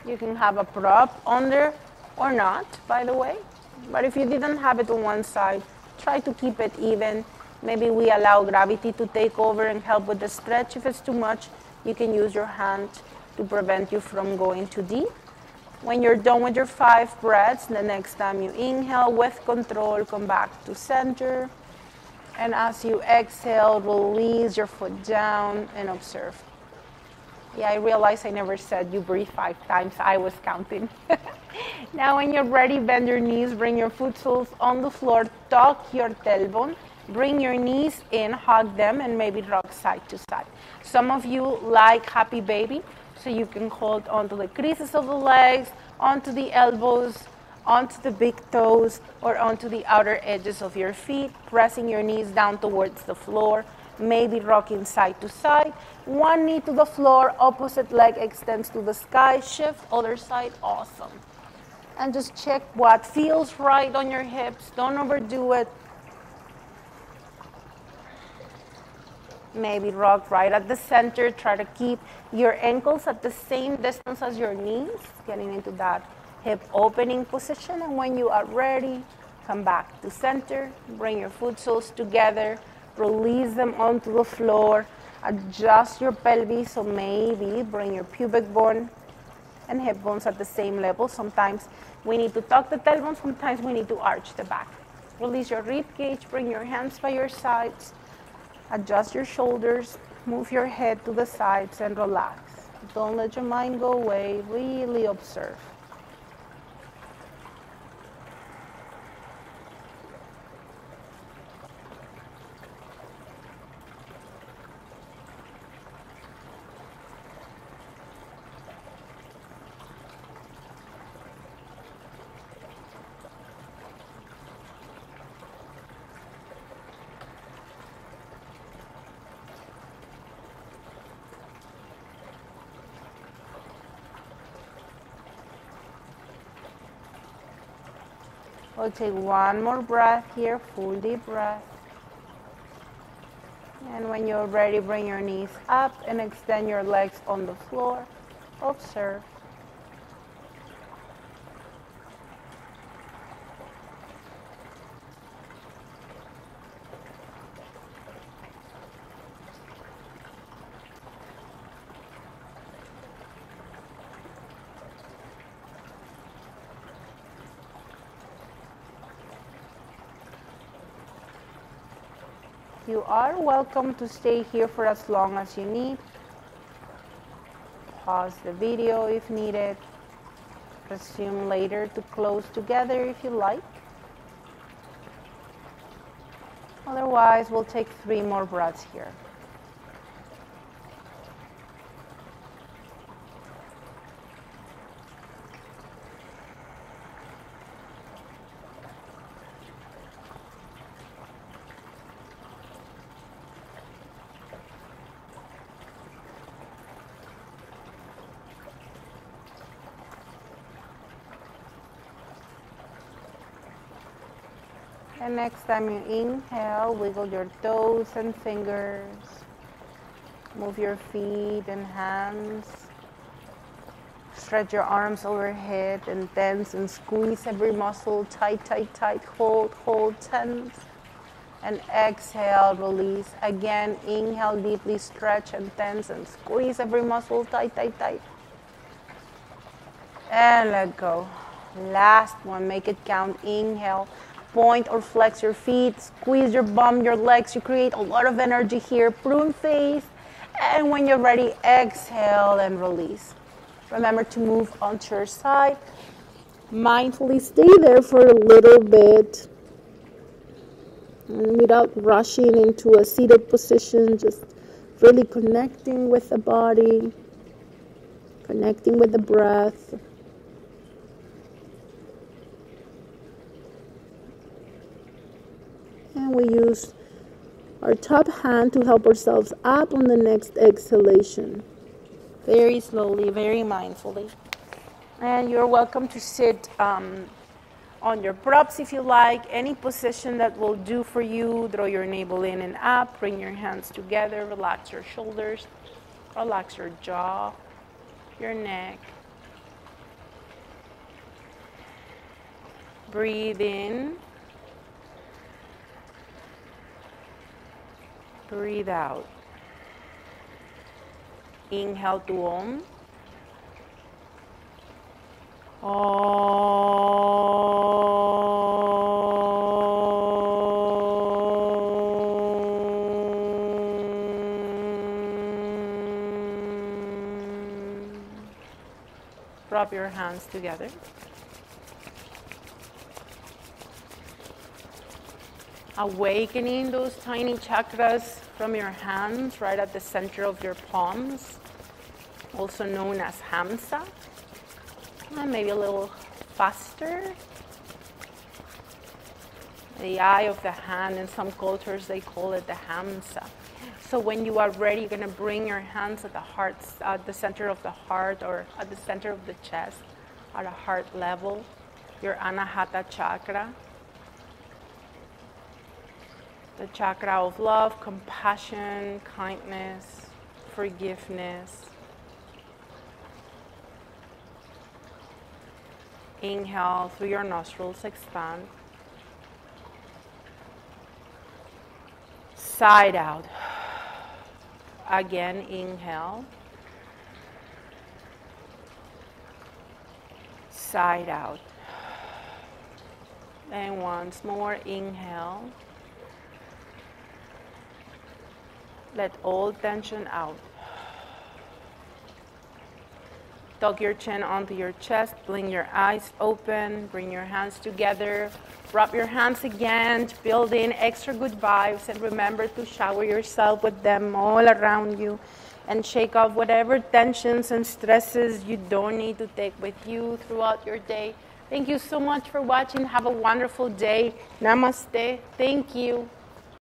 You can have a prop under or not, by the way. But if you didn't have it on one side, try to keep it even. Maybe we allow gravity to take over and help with the stretch. If it's too much, you can use your hand to prevent you from going too deep. When you're done with your 5 breaths, the next time you inhale with control, come back to center. And as you exhale, release your foot down and observe. Yeah, I realized I never said you breathe 5 times. I was counting. Now when you're ready, bend your knees, bring your foot soles on the floor, tuck your tailbone, bring your knees in, hug them, and maybe rock side to side. Some of you like happy baby, so you can hold onto the creases of the legs, onto the elbows, onto the big toes, or onto the outer edges of your feet, pressing your knees down towards the floor, maybe rocking side to side. One knee to the floor, opposite leg extends to the sky, shift, other side, awesome. And just check what feels right on your hips, don't overdo it. Maybe rock right at the center, try to keep your ankles at the same distance as your knees, getting into that hip opening position. And when you are ready, come back to center, bring your foot soles together, release them onto the floor, adjust your pelvis, so maybe bring your pubic bone and hip bones at the same level. Sometimes we need to tuck the tailbone, sometimes we need to arch the back. Release your rib cage, bring your hands by your sides, adjust your shoulders, move your head to the sides and relax. Don't let your mind go away, really observe. We'll take one more breath here, full deep breath. And when you're ready, bring your knees up and extend your legs on the floor. Observe. You are welcome to stay here for as long as you need. Pause the video if needed. Resume later to close together if you like. Otherwise, we'll take 3 more breaths here. And next time you inhale, wiggle your toes and fingers. Move your feet and hands. Stretch your arms overhead and tense and squeeze every muscle. Tight, tight, tight. Hold, hold, tense. And exhale, release. Again, inhale deeply, stretch and tense and squeeze every muscle. Tight, tight, tight. And let go. Last one, make it count. Inhale. Point or flex your feet, squeeze your bum, your legs. You create a lot of energy here. Prune face. And when you're ready, exhale and release. Remember to move onto your side. Mindfully stay there for a little bit. And without rushing into a seated position, just really connecting with the body, connecting with the breath. and we use our top hand to help ourselves up on the next exhalation. Very slowly, very mindfully. And you're welcome to sit on your props if you like, any position that will do for you. Draw your navel in and up, bring your hands together, relax your shoulders, relax your jaw, your neck. Breathe in, breathe out. Inhale to Om. Rub your hands together. Awakening those tiny chakras from your hands right at the center of your palms, also known as Hamsa. And maybe a little faster. The eye of the hand, in some cultures they call it the Hamsa. So when you are ready, you're going to bring your hands at the center of the heart, or at the center of the chest, at a heart level, your Anahata chakra. The chakra of love, compassion, kindness, forgiveness. Inhale through your nostrils, expand. Side out. Again, inhale. Side out. And once more, inhale. Let all tension out. Tuck your chin onto your chest, blink your eyes open, bring your hands together, rub your hands again to build in extra good vibes, and remember to shower yourself with them all around you and shake off whatever tensions and stresses you don't need to take with you throughout your day. Thank you so much for watching. Have a wonderful day. Namaste. Thank you.